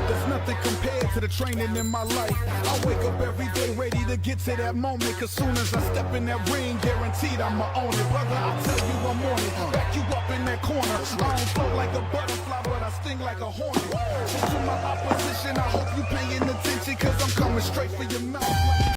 There's nothing compared to the training in my life. I wake up every day ready to get to that moment. Cause soon as I step in that ring, guaranteed I'ma own it. Brother, I tell you I'm on it. Back you up in that corner. I don't float like a butterfly, but I sting like a hornet. So to my opposition, I hope you paying attention. Cause I'm coming straight for your mouth.